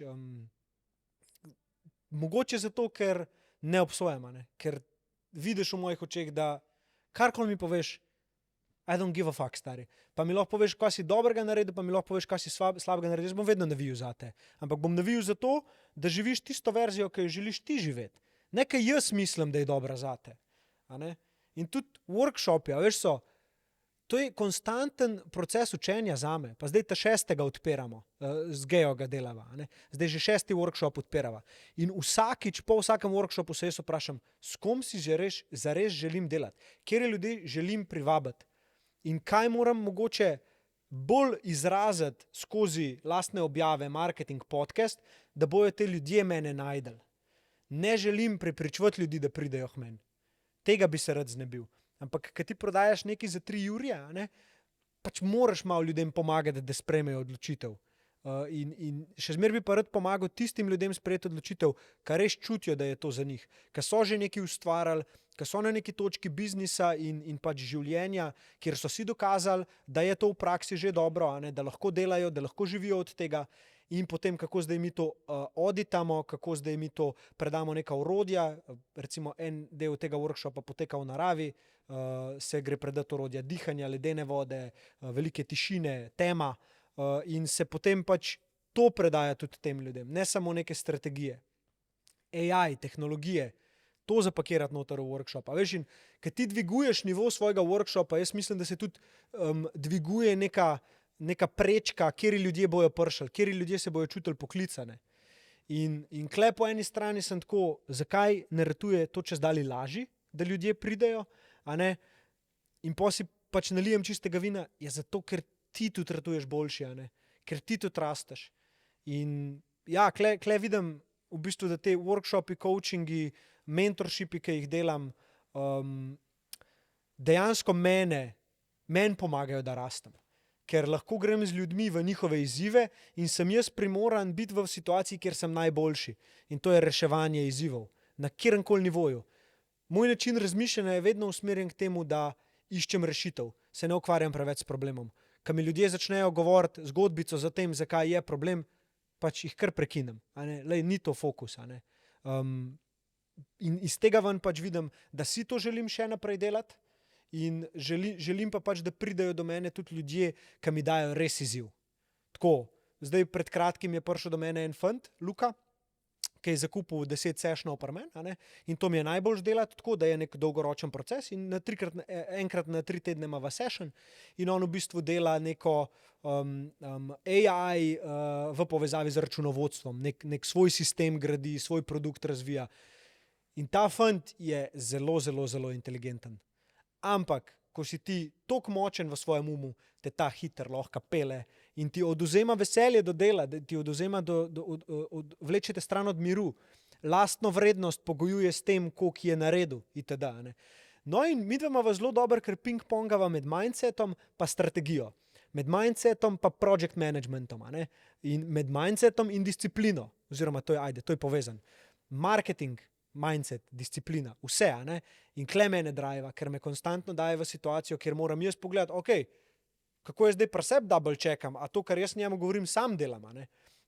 mogoče zato, ker ne obsojam, ker vidiš v mojih očeh, da karkoli mi poveš, I don't give a fuck, stari. Pa mi lahko poveš, kaj si dobrega naredil, pa mi lahko poveš, kaj si slabega naredil. Jaz bom vedno navijal za te. Ampak bom navijal za to, da živiš tisto verzijo, ki jo želiš ti živeti. Ne, kaj jaz mislim, da je dobra za te. In tudi workshopi, veš so, To je konstanten proces učenja zame. Pa zdaj ta 6. odpiramo, z Geo ga delava. Ne? Zdaj že 6. workshop odpirava. In po vsakem workshopu se jaz vprašam, s kom si zares želim delati, kjer ljudi želim privabiti in kaj moram mogoče bolj izraziti skozi lastne objave, marketing, podcast, da bojo te ljudje mene najdeli. Ne želim prepričevati ljudi, da pridejo k meni. Tega bi se rad znebil. Ampak, kad ti prodajaš nekaj za 3 jurje, pač moraš malo ljudem pomagati, da sprejmejo odločitev. In še zmeraj bi pa rad pomagal tistim ljudem sprejeti odločitev, kar res čutijo, da je to za njih. Ker so že nekaj ustvarjali, ker so na neki točki biznisa in pač življenja, kjer so si dokazali, da je to v praksi že dobro, da lahko delajo, da lahko živijo od tega. In potem, kako zdaj mi to auditamo, kako zdaj mi to predamo neka orodja, recimo en del tega workshopa poteka v naravi, se gre predati orodja dihanja, ledene vode, velike tišine, tema in se potem pač to predaja tudi tem ljudem, ne samo neke strategije. AI, tehnologije, to zapakirati noter v workshop. A veš, in kad ti dviguješ nivo svojega workshopa, jaz mislim, da se tudi dviguje neka prečka, kjeri ljudje bojo pršali, kjeri ljudje se bojo čutili poklicane. In kle po eni strani sem tako, zakaj ne ratuje to čez dalje laži, da ljudje pridejo, in potem si pač nalijem čistega vina, je zato, ker ti tudi ratuješ boljši, ker ti tudi rasteš. In ja, kle vidim v bistvu, da te workshopi, coachingi, mentorshipi, ki jih delam, dejansko meni pomagajo, da rastem. Ker lahko grem z ljudmi v njihove izzive in sem jaz primoran biti v situaciji, kjer sem najboljši. In to je reševanje izzivov. Na kjerkoli nivoju. Moj način razmišljanja je vedno usmerjen k temu, da iščem rešitev. Se ne ukvarjam preveč s problemom. Ko mi ljudje začnejo govoriti zgodbico za tem, zakaj je problem, pač jih kar prekinem. Lej, ni to fokus. In iz tega ven pač vidim, da si to želim še naprej delati. In želim pa pač, da pridejo do mene tudi ljudje, ki mi dajo res izziv. Tako, zdaj pred kratkim je prišel do mene en fant, Luka, ki je zakupil 10 sessionov pri meni, in to mi je najbolj delati tako, da je nek dolgoročen proces in enkrat na 3 tedne ima session in on v bistvu dela neko AI v povezavi z računovodstvom, nek svoj sistem gradi, svoj produkt razvija. In ta fant je zelo, zelo, zelo inteligenten. Ampak, ko si ti toliko močen v svojem umu, te ta hiter lahko pele in ti odvzema veselje do dela, da ti odvzema vlečete stran od miru. Lastno vrednost pogojuje s tem, koliko je naredil itd. No in midva imava zelo dober, ker ping-pongava med mindsetom pa strategijo. Med mindsetom pa project managementom. In med mindsetom in disciplino. Oziroma, to je povezan. Marketing, mindset, disciplina, vse, in kle mene drive, ker me konstantno daje v situacijo, kjer moram jaz pogledati, ok, kako jaz zdaj pri sebi double checkam, a to, kar jaz njemu govorim, sam delam,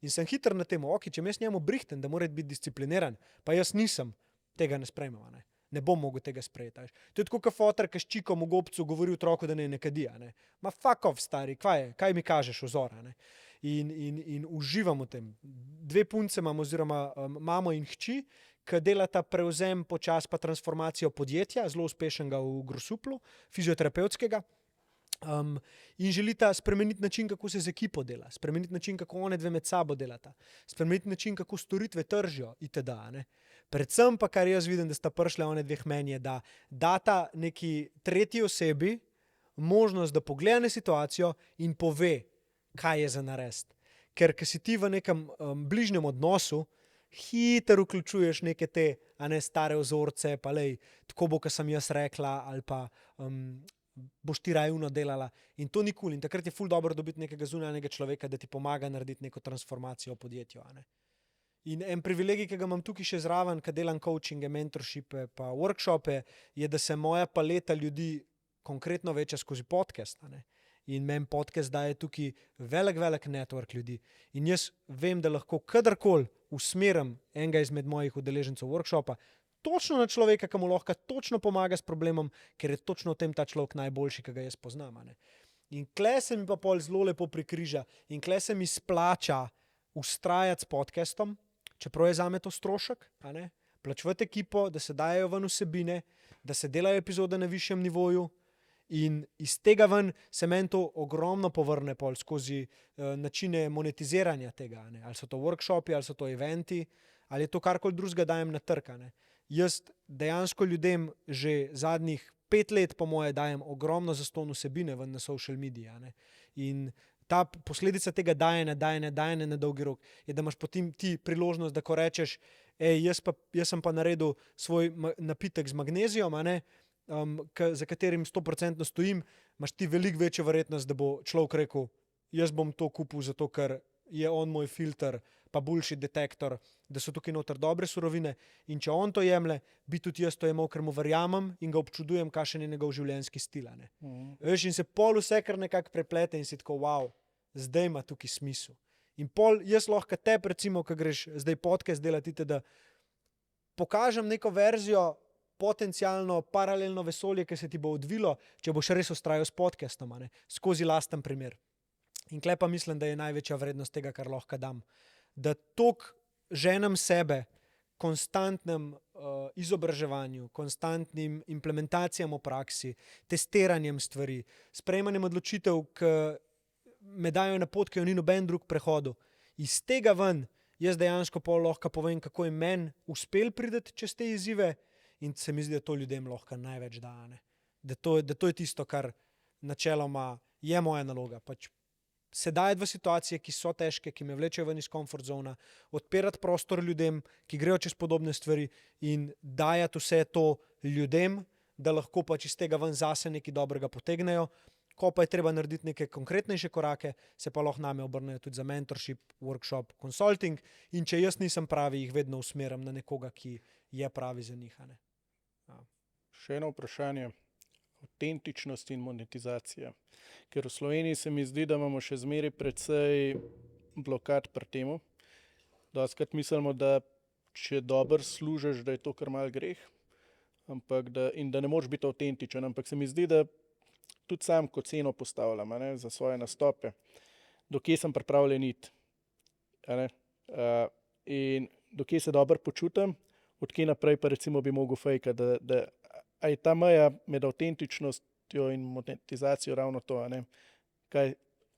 in sem hiter na temo, ok, če jaz njemu brihten, da mora biti discipliniran, pa jaz nisem, tega ne sprejmem, ne bom mogel tega sprejeti. To je tako, kot foter, ki s čikom v gobcu govori otroku, da ne kadi, ma fuck off, stari, kaj mi kažeš vzor, in uživam v tem. 2 punce imam, oziroma mamo in hči, ki delata prevzem počas pa transformacijo podjetja, zelo uspešnega v Grosuplu, fizioterapevtskega, in želita spremeniti način, kako se z ekipo dela, spremeniti način, kako one dve med sabo delata, spremeniti način, kako storitve tržijo itd. Predvsem pa, kar jaz vidim, da sta prišle one dveh meni, je, da data neki tretji osebi možnost, da pogleda na situacijo in pove, kaj je za narediti. Ker si ti v nekem bližnjem odnosu, hiter vključuješ neke te stare vzorce, pa lej, tako bo, kot sem jaz rekla, ali pa boš ti rajno delala. In to ni cool. In takrat je ful dobro dobiti nekega zunanjega človeka, da ti pomaga narediti neko transformacijo v podjetju. In en privilegij, ki ga imam tukaj še zraven, ko delam coachinge, mentorshipe pa workshope, je, da se moja paleta ljudi konkretno veča skozi podcast. In meni podcast daje tukaj velik network ljudi. In jaz vem, da lahko kadarkoli usmerim enega izmed mojih udeležencev workshopa točno na človeka, ki mu lahko točno pomaga s problemom, ker je točno v tem ta človek najboljši, ki ga jaz poznam. In kle se mi pa pol zelo lepo prikriža in kle se mi splača ustrajati s podcastom, čeprav je zame to strošek, plačevati ekipo, da se dajo ven vsebine, da se delajo epizode na višjem nivoju In iz tega ven se meni to ogromno povrne pol skozi načine monetiziranja tega, ne. Ali so to workshopi, ali so to eventi, ali je to karkoli drugega dajem na trg, ne. Jaz dejansko ljudem že zadnjih 5 let po moje dajem ogromno zastonj vsebine ven na social media, ne. In ta posledica tega dajanja na dolgi rok je, da imaš potem ti priložnost, da ko rečeš, jaz sem pa naredil svoj napitek z magnezijom, a ne, za katerim 100% stojim, imaš ti veliko večjo verjetnost, da bo človek rekel, jaz bom to kupil zato, ker je on moj filter, pa bullshit detektor, da so tukaj noter dobre surovine, in če on to jemlje, bi tudi jaz to jemal, ker mu verjamem in ga občudujem, kakšen je njegov življenjski stil, a ne. Veš, in se pol vse kar nekako preplete in si tako, wow, zdaj ima tukaj smisel. In pol jaz lahko tebi, recimo, ko greš zdaj podcast delati, da pokažem neko verzijo, potencialno paralelno vesolje, ki se ti bo odvilo, če boš res vztrajal s podcastom, a ne, skozi lasten primer. In tule pa mislim, da je največja vrednost tega, kar lahko dam. Da toliko ženem sebe konstantnem izobraževanju, konstantnim implementacijam v praksi, testiranjem stvari, sprejemanjem odločitev, ki me dajo na pot, ki jo ni noben drug prehodil. Iz tega ven jaz dejansko pol lahko povem, kako je meni uspel priti čez te izzive, in se mi zdi, da to ljudem lahko največ da, ne. Da to je tisto, kar načeloma je moja naloga. Pač se dajati v situacije, ki so težke, ki me vlečejo ven iz comfort zona, odpirati prostor ljudem, ki grejo čez podobne stvari, in dajati vse to ljudem, da lahko pač iz tega ven zase nekaj dobrega potegnejo. Ko pa je treba narediti neke konkretnejše korake, se pa lahko name obrnejo tudi za mentorship, workshop, consulting, in če jaz nisem pravi, jih vedno usmerim na nekoga, ki je pravi za njih, a ne. Ja. Še eno vprašanje. Avtentičnost in monetizacija. Ker v Sloveniji se mi zdi, da imamo še zmeraj precej blokad pri temu. Dostikrat mislimo, da če dobro služiš, da je to kar mal greh, in da ne moreš biti avtentičen, ampak se mi zdi, da tudi sam kot ceno postavljam, a ne, za svoje nastope, do kje sem pripravljen iti, a ne, in do kje se dobro počutim, od kje naprej pa recimo bi mogel fejkati, a je ta meja med avtentičnostjo in monetizacijo ravno to, a ne, kaj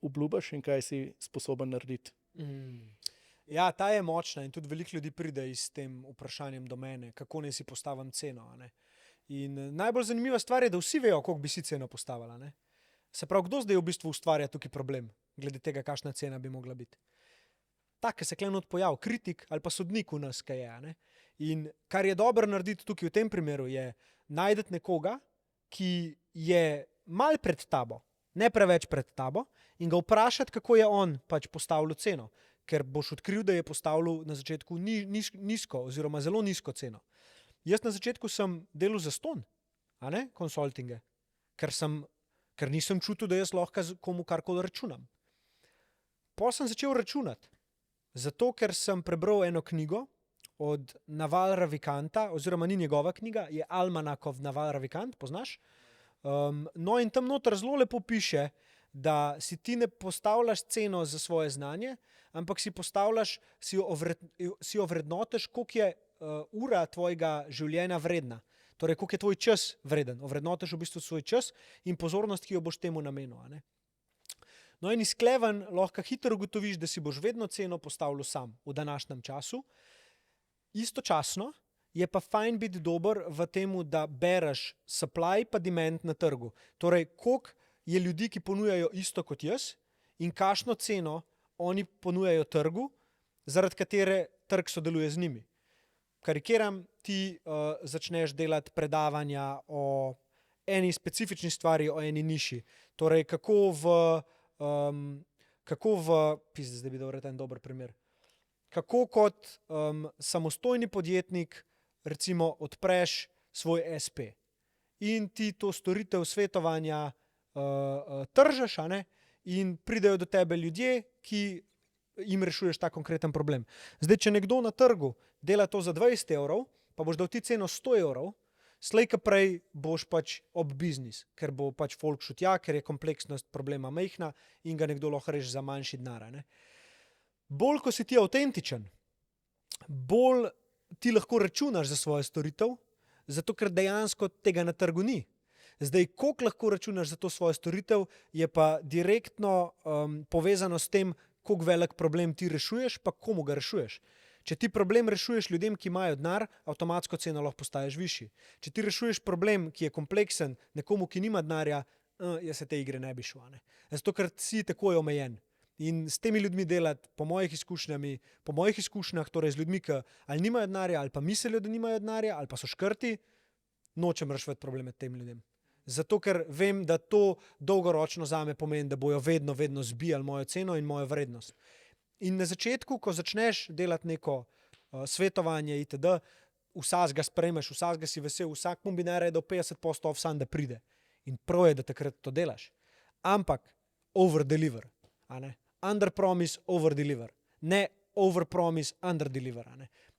obljubiš in kaj si sposoben narediti. Ja, ta je močna in tudi veliko ljudi pride s tem vprašanjem do mene, kako naj si postavim ceno, a ne. In najbolj zanimiva stvar je, da vsi vejo, koliko bi si ceno postavila, ne. Se pravi, kdo zdaj v bistvu ustvarja tukaj problem, glede tega, kakšna cena bi mogla biti. Tak, ki se kle not pojavi, kritik ali pa sodnik v nas, kaj je, a ne. In kar je dobro narediti tukaj v tem primeru, je najti nekoga, ki je mal pred tabo, ne preveč pred tabo, in ga vprašati, kako je on pač postavil ceno, ker boš odkril, da je postavil na začetku nizko oziroma zelo nizko ceno. Jaz na začetku sem delal zastonj, a ne, konsultinge, ker nisem čutil, da jaz lahko komu karkoli računam. Potem sem začel računati, zato ker sem prebral eno knjigo od Naval Ravikanta, oziroma ni njegova knjiga, je Almanakov Naval Ravikant, poznaš? No, in tam noter zelo lepo piše, da si ti ne postavljaš ceno za svoje znanje, ampak si jo ovrednotiš, koliko je ura tvojega življenja vredna. Torej, koliko je tvoj čas vreden. Ovrednotiš v bistvu svoj čas in pozornost, ki jo boš temu namenil, a ne. No, in izkleven lahko hitro ugotoviš, da si boš vedno ceno postavljal sam v današnjem času. Istočasno je pa fajn biti dober v temu, da bereš supply pa demand na trgu. Torej, koliko je ljudi, ki ponujajo isto kot jaz, in kakšno ceno oni ponujajo trgu, zaradi katere trg sodeluje z njimi. Karikiram, ti začneš delati predavanja o eni specifični stvari, o eni niši. Torej, zdaj bi dal en dober primer. Kako kot samostojni podjetnik recimo odpreš svoj SP in ti to storitev svetovanja tržaš, a ne, in pridejo do tebe ljudje, ki jim rešuješ ta konkreten problem. Zdaj, če nekdo na trgu dela to za 20 evrov, pa boš dal ti ceno 100 evrov, slej ka prej boš pač ob biznis, ker bo pač folk šel tja, ker je kompleksnost problema majhna in ga nekdo lahko reši za manjši denar, ne. Bolj, ko si ti avtentičen, bolj ti lahko računaš za svojo storitev, zato ker dejansko tega na trgu ni. Zdaj, koliko lahko računaš za to svojo storitev, je pa direktno povezano s tem, koliko velik problem ti rešuješ, pa komu ga rešuješ. Če ti problem rešuješ ljudem, ki imajo denar, avtomatsko ceno lahko postaješ višji. Če ti rešuješ problem, ki je kompleksen, nekomu, ki nima denarja, jaz se te igre ne bi šel. Ne? Zato, ker si tako je omejen. In s temi ljudmi delati, po mojih izkušnjah, torej z ljudmi, ki ali nimajo denarja, ali pa mislijo, da nimajo denarja, ali pa so škrti, nočem reševati probleme tem ljudem. Zato, ker vem, da to dolgoročno zame pomeni, da bojo vedno zbijali mojo ceno in mojo vrednost. In na začetku, ko začneš delati neko svetovanje itd., vsakega sprejmeš, vsakega si vesel, vsak mu bi naredil 50% off sam, da pride. In prav je, da takrat to delaš. Ampak over-deliver. Under promise, over-deliver. Ne over promise, under deliver.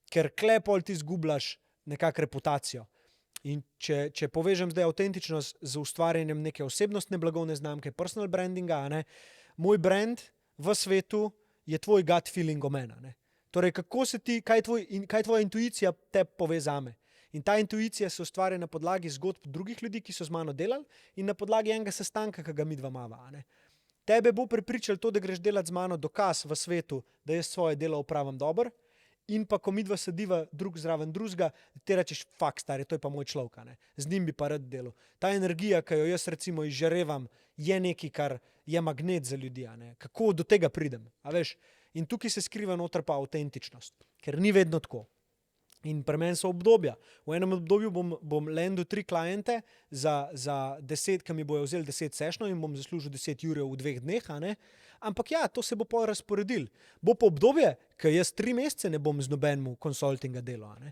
Ker klepol ti zgubljaš nekako reputacijo. In če povežem zdaj avtentičnost z ustvarjanjem neke osebnostne blagovne znamke, personal brandinga, moj brand v svetu je tvoj gut feeling o meni. Torej, kaj tvoja intuicija te pove zame. In ta intuicija se ustvarja na podlagi zgodb drugih ljudi, ki so z mano delali, in na podlagi enega sestanka, ki ga midva imava. Tebe bo prepričal to, da greš delati z mano, dokaz v svetu, da jaz svoje delo opravim dobro, in pa ko midva sediva drug zraven drugega, ti rečeš, fak stari, to je pa moj človek, z njim bi pa rad delal. Ta energija, ki jo jaz recimo izžarevam, je nekaj, kar je magnet za ljudi. Kako do tega pridem? A veš? In tukaj se skriva noter pa avtentičnost, ker ni vedno tako. In pri meni so obdobja. V enem obdobju bom landil 3 kliente za 10, ki mi bojo vzeli 10 sešnov in bom zaslužil 10 jurjev v 2 dneh. Ampak ja, to se bo pol razporedil. Bo pa obdobje, ki jaz 3 mesece ne bom z nobenim konsultinga delal.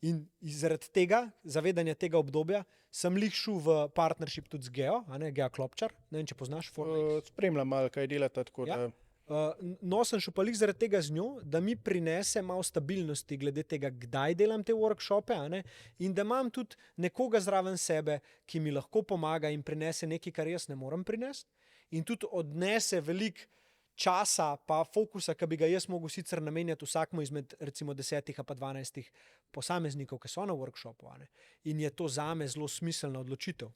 In zaradi tega, zavedanja tega obdobja, sem lih šel v partnership tudi z Geo, Gea Klopčar. Ne vem, če poznaš Fortnite. Spremljam malo, kaj delata, tako Ja. da... No, sem šel pa lih zaradi tega z njo, da mi prinese malo stabilnosti glede tega, kdaj delam te workshope, in da imam tudi nekoga zraven sebe, ki mi lahko pomaga in prinese nekaj, kar jaz ne morem prinesti, in tudi odnese veliko časa pa fokusa, ki bi ga jaz mogel sicer namenjati vsakmu izmed recimo 10 pa 12 posameznikov, ki so na workshopu. In je to zame zelo smiselna odločitev.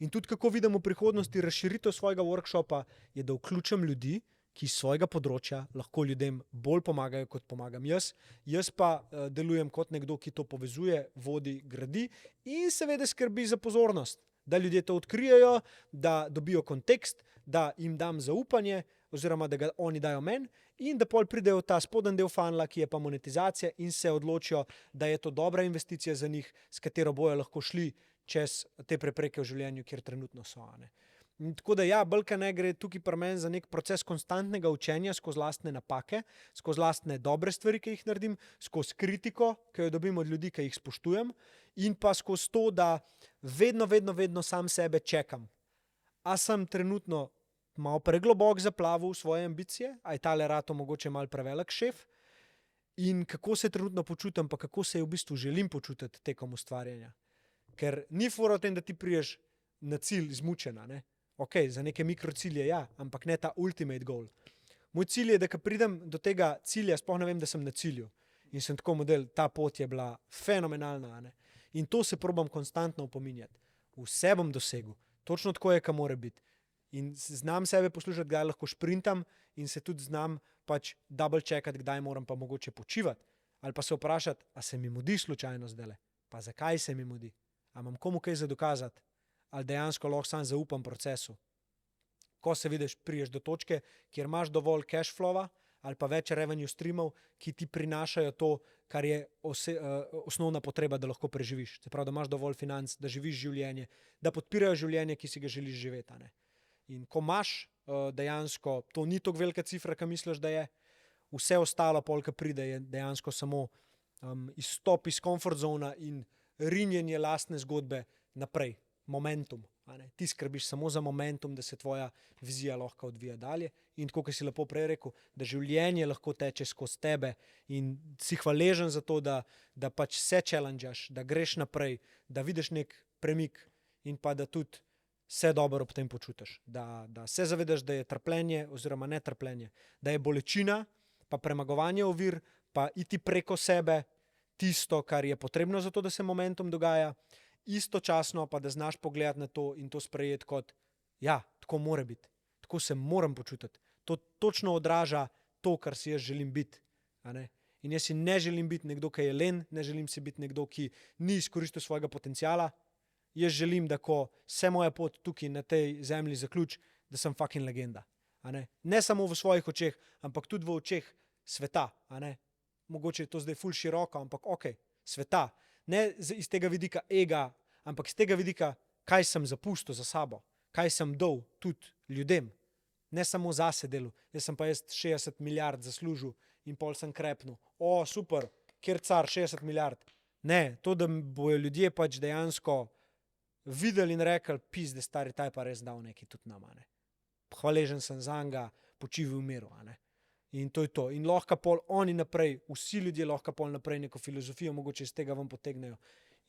In tudi kako vidim v prihodnosti razširitev svojega workshopa, je, da vključim ljudi, ki iz svojega področja lahko ljudem bolj pomagajo, kot pomagam jaz. Jaz pa delujem kot nekdo, ki to povezuje, vodi, gradi in seveda skrbi za pozornost, da ljudje to odkrijejo, da dobijo kontekst, da jim dam zaupanje oziroma da ga oni dajo meni in da pol pridejo v ta spodnji del funnela, ki je pa monetizacija, in se odločijo, da je to dobra investicija za njih, s katero bojo lahko šli čez te prepreke v življenju, kjer trenutno so. Tako da ja, bolj ne gre tukaj pri meni za nek proces konstantnega učenja skozi lastne napake, skozi lastne dobre stvari, ki jih naredim, skozi kritiko, ki jo dobim od ljudi, ki jih spoštujem, in pa skozi to, da vedno sam sebe čekam. A sem trenutno malo preglobok zaplavil v svoje ambicije, a je tale rato mogoče malo prevelik šef, in kako se trenutno počutim, pa kako se v bistvu želim počutiti tekom ustvarjanja. Ker ni fora v tem, da ti priješ na cilj izmučena, ne? Ok, za neke mikrocilje ja, ampak ne ta ultimate goal. Moj cilj je, da ko pridem do tega cilja, sploh ne vem, da sem na cilju. In sem tako model, ta pot je bila fenomenalna. Ne? In to se probam konstantno opominjati. Vse bom dosegel, točno tako je, ka mora biti. In znam sebe poslušati, kdaj lahko šprintam, in se tudi znam pač double checkati, kdaj moram pa mogoče počivati. Ali pa se vprašati, a se mi mudi slučajno zdajle? Pa zakaj se mi mudi? A imam komu kaj za dokazati? Ali dejansko lahko sam zaupam procesu? Ko se vidiš, priješ do točke, kjer imaš dovolj cash flowa ali pa več revenue streamov, ki ti prinašajo to, kar je osnovna potreba, da lahko preživiš. Se pravi, da imaš dovolj financ, da živiš življenje, da podpirajo življenje, ki si ga želiš živeti. In ko imaš dejansko, to ni tako velika cifra, ki misliš, da je, vse ostalo polka pride, je dejansko samo izstop iz comfort zona in rinjenje lastne zgodbe naprej. Momentum. Ti skrbiš samo za momentum, da se tvoja vizija lahko odvija dalje. In tako, kot si lepo prej rekel, da življenje lahko teče skozi tebe in si hvaležen za to, da pač se challengeaš, da greš naprej, da vidiš nek premik in pa da tudi se dobro ob tem počutiš. Da se zavedaš, da je trpljenje oziroma netrpljenje, da je bolečina, pa premagovanje ovir, pa iti preko sebe tisto, kar je potrebno za to, da se momentum dogaja. istočasno pa da znaš pogledati na to in to sprejeti kot, ja, tako mora biti, tako se moram počutiti. To točno odraža to, kar si jaz želim biti. A ne? In jaz si ne želim biti nekdo, ki je len, ne želim si biti nekdo, ki ni izkoristil svojega potenciala. Jaz želim, da ko se moja pot tukaj na tej zemlji zaključi, da sem fucking legenda. A ne samo v svojih očeh, ampak tudi v očeh sveta. A ne? Mogoče je to zdaj ful široko, ampak ok, sveta. Ne iz tega vidika ega, ampak iz tega vidika, kaj sem zapustil za sabo, kaj sem dal tudi ljudem. Ne samo zase delu, jaz sem pa 60 milijard zaslužil in pol sem krepnil. O, super, kjer car 60 milijard. Ne, to, da bojo ljudje pač dejansko videli in rekli, pizde stari, taj pa res dal nekaj tudi nama. Ne. Hvaležen sem za njega, počivi v miru. In to je to. In lahko pol oni naprej, vsi ljudje lahko pol naprej neko filozofijo, mogoče iz tega vam potegnejo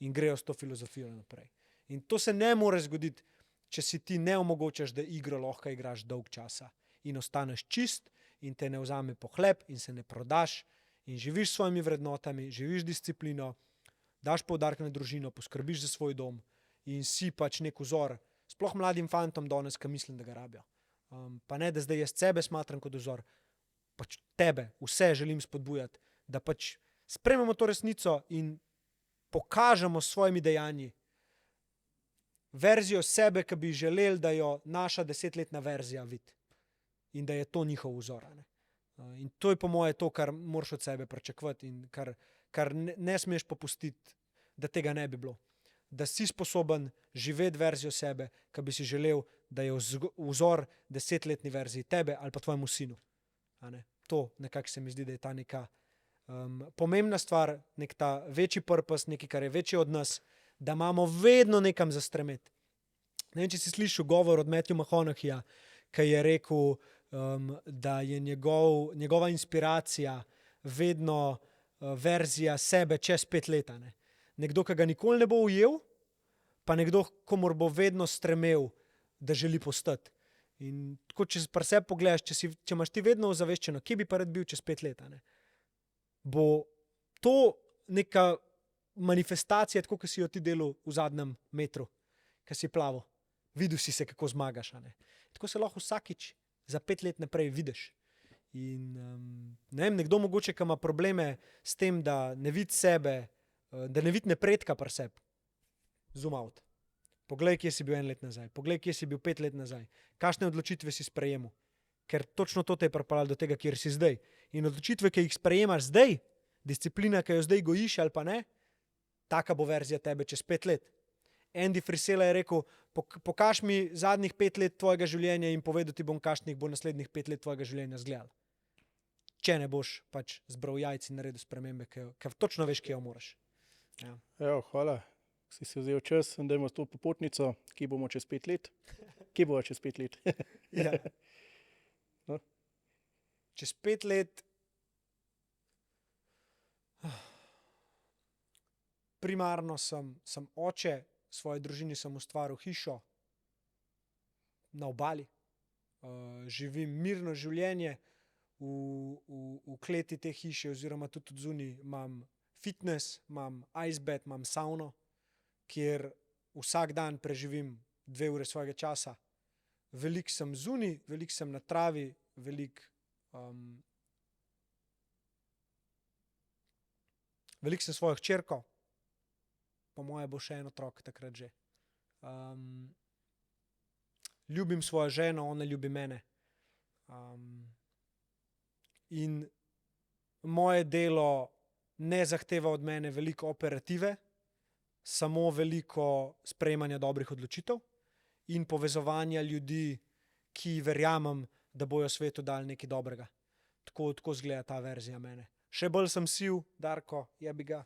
in grejo s to filozofijo naprej. In to se ne more zgoditi, če si ti ne omogočaš, da igro lahko igraš dolg časa in ostaneš čist in te ne vzame po hleb in se ne prodaš in živiš s svojimi vrednotami, živiš disciplino, daš poudarek na družino, poskrbiš za svoj dom in si pač nek vzor, sploh mladim fantom danes, ki mislim, da ga rabijo. Pa ne, da zdaj jaz sebe smatram kot vzor, pač tebe, vse želim spodbujati, da pač sprejmemo to resnico in pokažemo s svojimi dejanji verzijo sebe, ki bi želeli, da jo naša 10-letna verzija vidi. In da je to njihov vzor. In to je po moje to, kar moraš od sebe pričakovati in kar ne smeš popustiti, da tega ne bi bilo. Da si sposoben živeti verzijo sebe, ki bi si želel, da je vzor 10-letni verziji tebe ali pa tvojemu sinu. To nekako se mi zdi, da je ta neka pomembna stvar, nek ta večji purpose, nekaj, kar je večji od nas, da imamo vedno nekam za stremeti. Ne vem, če si slišal govor od Matthew McConaugheyja, ki je rekel, da je njegova inspiracija vedno verzija sebe čez 5 let. Nekdo, ki ga nikoli ne bo ujel, pa nekdo, komor bo vedno stremel, da želi postati. In tako, če pri sebi pogledaš, če imaš ti vedno ozaveščeno, kje bi pa rad bil čez 5 let, bo to neka manifestacija, tako, ki si jo ti delal v zadnjem metru, ki si plaval. Videl si se, kako zmagaš. Tako se lahko vsakič za 5 let naprej vidiš. In ne vem, nekdo mogoče, ki ima probleme s tem, da ne vidi sebe, da ne vidi napredka pri sebi. Zoom out. Poglej, kje si bil 1 let nazaj. Poglej, kje si bil 5 let nazaj. Kakšne odločitve si sprejemal. Ker točno to te je pripeljalo do tega, kjer si zdaj. In odločitve, ki jih sprejemaš zdaj, disciplina, ki jo zdaj gojiš ali pa ne, taka bo verzija tebe čez 5 let. Andy Frisella je rekel, pokaž mi zadnjih 5 let tvojega življenja in povedal ti bom, kakšnih bo naslednjih 5 let tvojega življenja izgledalo. Če ne boš pač zbral jajc in naredil spremembe, ker točno veš, kje jo moraš. Ja. Evo, hvala. Si se vzel čas, dajmo to popotnico, kje bomo čez 5 let. Kje bomo čez 5 let? Ja. No. Čez 5 let primarno sem oče, svoji družini sem ustvaril hišo na obali. Živim mirno življenje v kleti te hiše oziroma tudi zunaj imam fitness, imam ice bath, imam sauno, kjer vsak dan preživim 2 ure svojega časa. Veliko sem zunaj, veliko sem na travi, veliko sem svojo hčerko, po moje bo še en otrok takrat že. Ljubim svojo ženo, ona ljubi mene. In moje delo ne zahteva od mene veliko operative, samo veliko sprejemanja dobrih odločitev in povezovanja ljudi, ki verjamem, da bojo svetu dali nekaj dobrega. Tako izgleda ta verzija mene. Še bolj sem siv, Darko, jebi ga,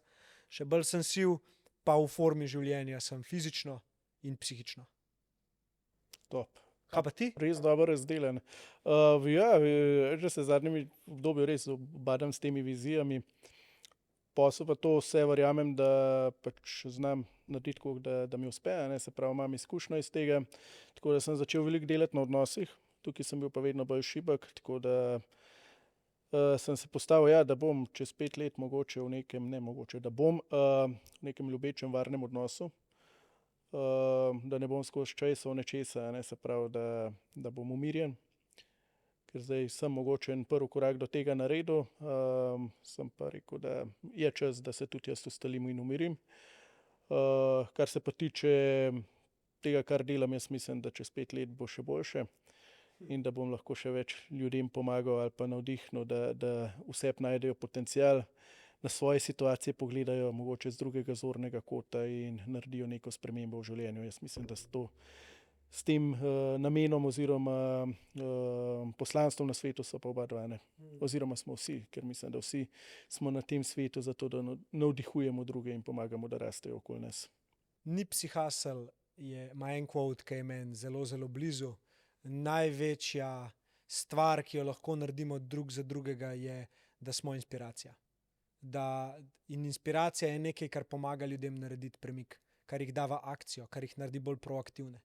še bolj sem siv, pa v formi življenja sem fizično in psihično. Top. Kaj pa ti? Res dobro razdeljen. Že se zadnjimi obdobju res obadam s temi vizijami. Posel pa to vse verjamem, da pač znam narediti tako, da mi uspe, se pravi, imam izkušnjo iz tega. Tako da sem začel veliko delati na odnosih, tukaj sem bil pa vedno bolj šibek, tako da sem se postavil, da bom čez 5 let mogoče v nekem, da bom v nekem ljubečem, varnem odnosu. da ne bom skozi časov nečesa, ne, se pravi, da bom umirjen. Ker zdaj sem mogoče en prvi korak do tega naredil, sem pa rekel, da je čas, da se tudi jaz ustalim in umirim. Kar se pa tiče tega, kar delam, jaz mislim, da čez 5 let bo še boljše in da bom lahko še več ljudem pomagal ali pa navdihnil, da vse najdejo potencial, na svoje situacije pogledajo mogoče z drugega zornega kota in naredijo neko spremembo v življenju. Jaz mislim, da s tem namenom oziroma poslanstvom na svetu so pa oba dva, ne. Oziroma smo vsi, ker mislim, da vsi smo na tem svetu zato, da navdihujemo druge in pomagamo, da rastejo okoli nas. Nipsey Hussle ima en quote, ki je meni zelo, zelo blizu. Največja stvar, ki jo lahko naredimo drug za drugega, je, da smo inspiracija. In inspiracija je nekaj, kar pomaga ljudem narediti premik, kar jih da v akcijo, kar jih naredi bolj proaktivne.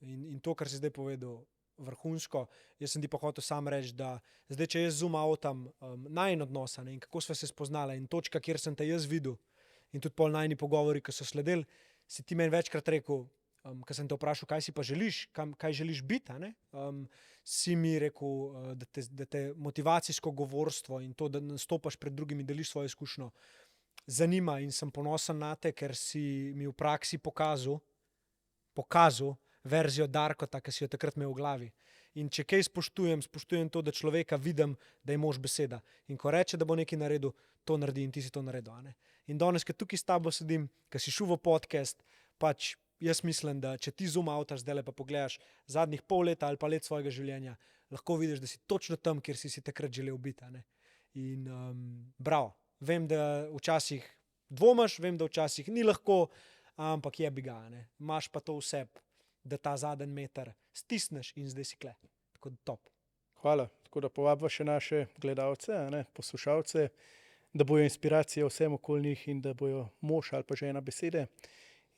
In to, kar si zdaj povedal, vrhunsko. Jaz sem ti pa hotel sam reči, da zdaj, če jaz zoom outam najin odnosa, ne, in kako sva se spoznala in točka, kjer sem te jaz videl in tudi pol najini pogovori, ki so sledili, si ti meni večkrat rekel, ko sem te vprašal, kaj si pa želiš, kaj želiš biti, ne? Si mi rekel, da te motivacijsko govorstvo in to, da nastopaš pred drugimi, deliš svojo izkušnjo, zanima in sem ponosen na te, ker si mi v praksi pokazal verzijo Darkota, ki si jo takrat imel v glavi. In če kaj spoštujem to, da človeka vidim, da je mož beseda. In ko reče, da bo nekaj naredil, to naredi in ti si to naredil. Ne? In danes, ko tukaj s tabo sedim, ko si šel v podcast, pač jaz mislim, da če ti zoom outaš zdaj pa pogledaš zadnjih pol leta ali pa let svojega življenja, lahko vidiš, da si točno tam, kjer si takrat želel biti. Ne? In bravo. Vem, da včasih dvomaš, vem, da včasih ni lahko, ampak je bi ga. Ne? Imaš pa to vse, da ta zadnji meter stisneš in zdaj si kle. Tako da top. Hvala. Tako da povabva še naše gledalce, ne, poslušalce, da bojo inspiracija vsem okoli njih in da bojo mož ali pa žena besede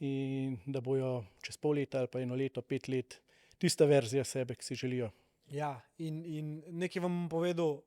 in da bojo čez pol leta ali pa 1 leto, 5 let tista verzija sebe, ki si želijo. Ja, in nekaj vam bom povedal,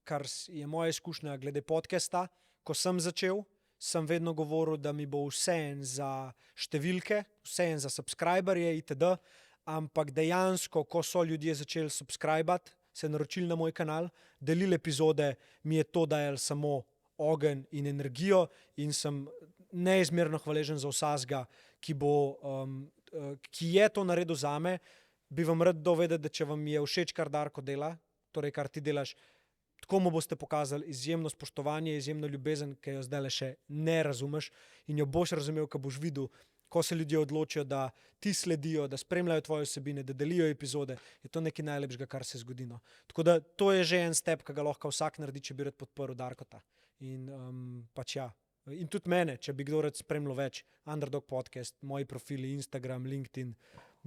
kar je moja izkušnja glede podcasta. Ko sem začel, sem vedno govoril, da mi bo vseeno za številke, vseeno za subscriberje itd., ampak dejansko, ko so ljudje začeli subscribati, se naročili na moj kanal, delili epizode, mi je to dajalo samo ogenj in energijo in sem neizmerno hvaležen za vsakega, ki je to naredil zame. Bi vam rad dovedel, da če vam je všeč, kar Darko dela, torej kar ti delaš, tako mu boste pokazali izjemno spoštovanje, izjemno ljubezen, ki jo zdaj še ne razumeš in jo boš razumel, ko boš videl, ko se ljudje odločijo, da ti sledijo, da spremljajo tvoje vsebine, da delijo epizode, je to nekaj najlepšega, kar se zgodi. No. Tako da to je že en step, ki ga lahko vsak naredi, če bi rad podprl Darkota. In pač ja. In tudi mene, če bi kdo rad spremljal več, Underdog Podcast, moji profili, Instagram, LinkedIn,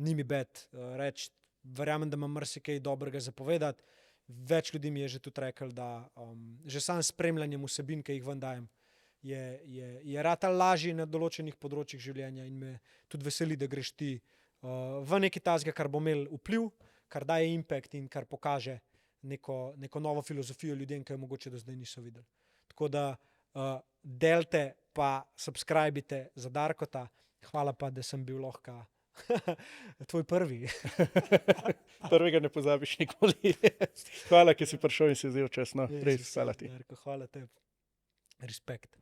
ni mi bed reči, verjamem, da imam marsikaj dobrega zapovedati. Več ljudi mi je že tudi rekel, da že sam spremljanjem vsebin, ki jih ven dajem, je rata lažji na določenih področjih življenja in me tudi veseli, da greš ti v nekaj tazga, kar bo imel vpliv, kar daje impact in kar pokaže neko novo filozofijo ljudem, ki jo mogoče do zdaj niso videli. Tako da delte pa subscribite za Darkota. Hvala pa, da sem bil lahko tvoj prvi. Prvega ne pozabiš nikoli. Hvala, ki si prišel in si vzel čas. No, res, hvala ti. Hvala tebi. Respekt.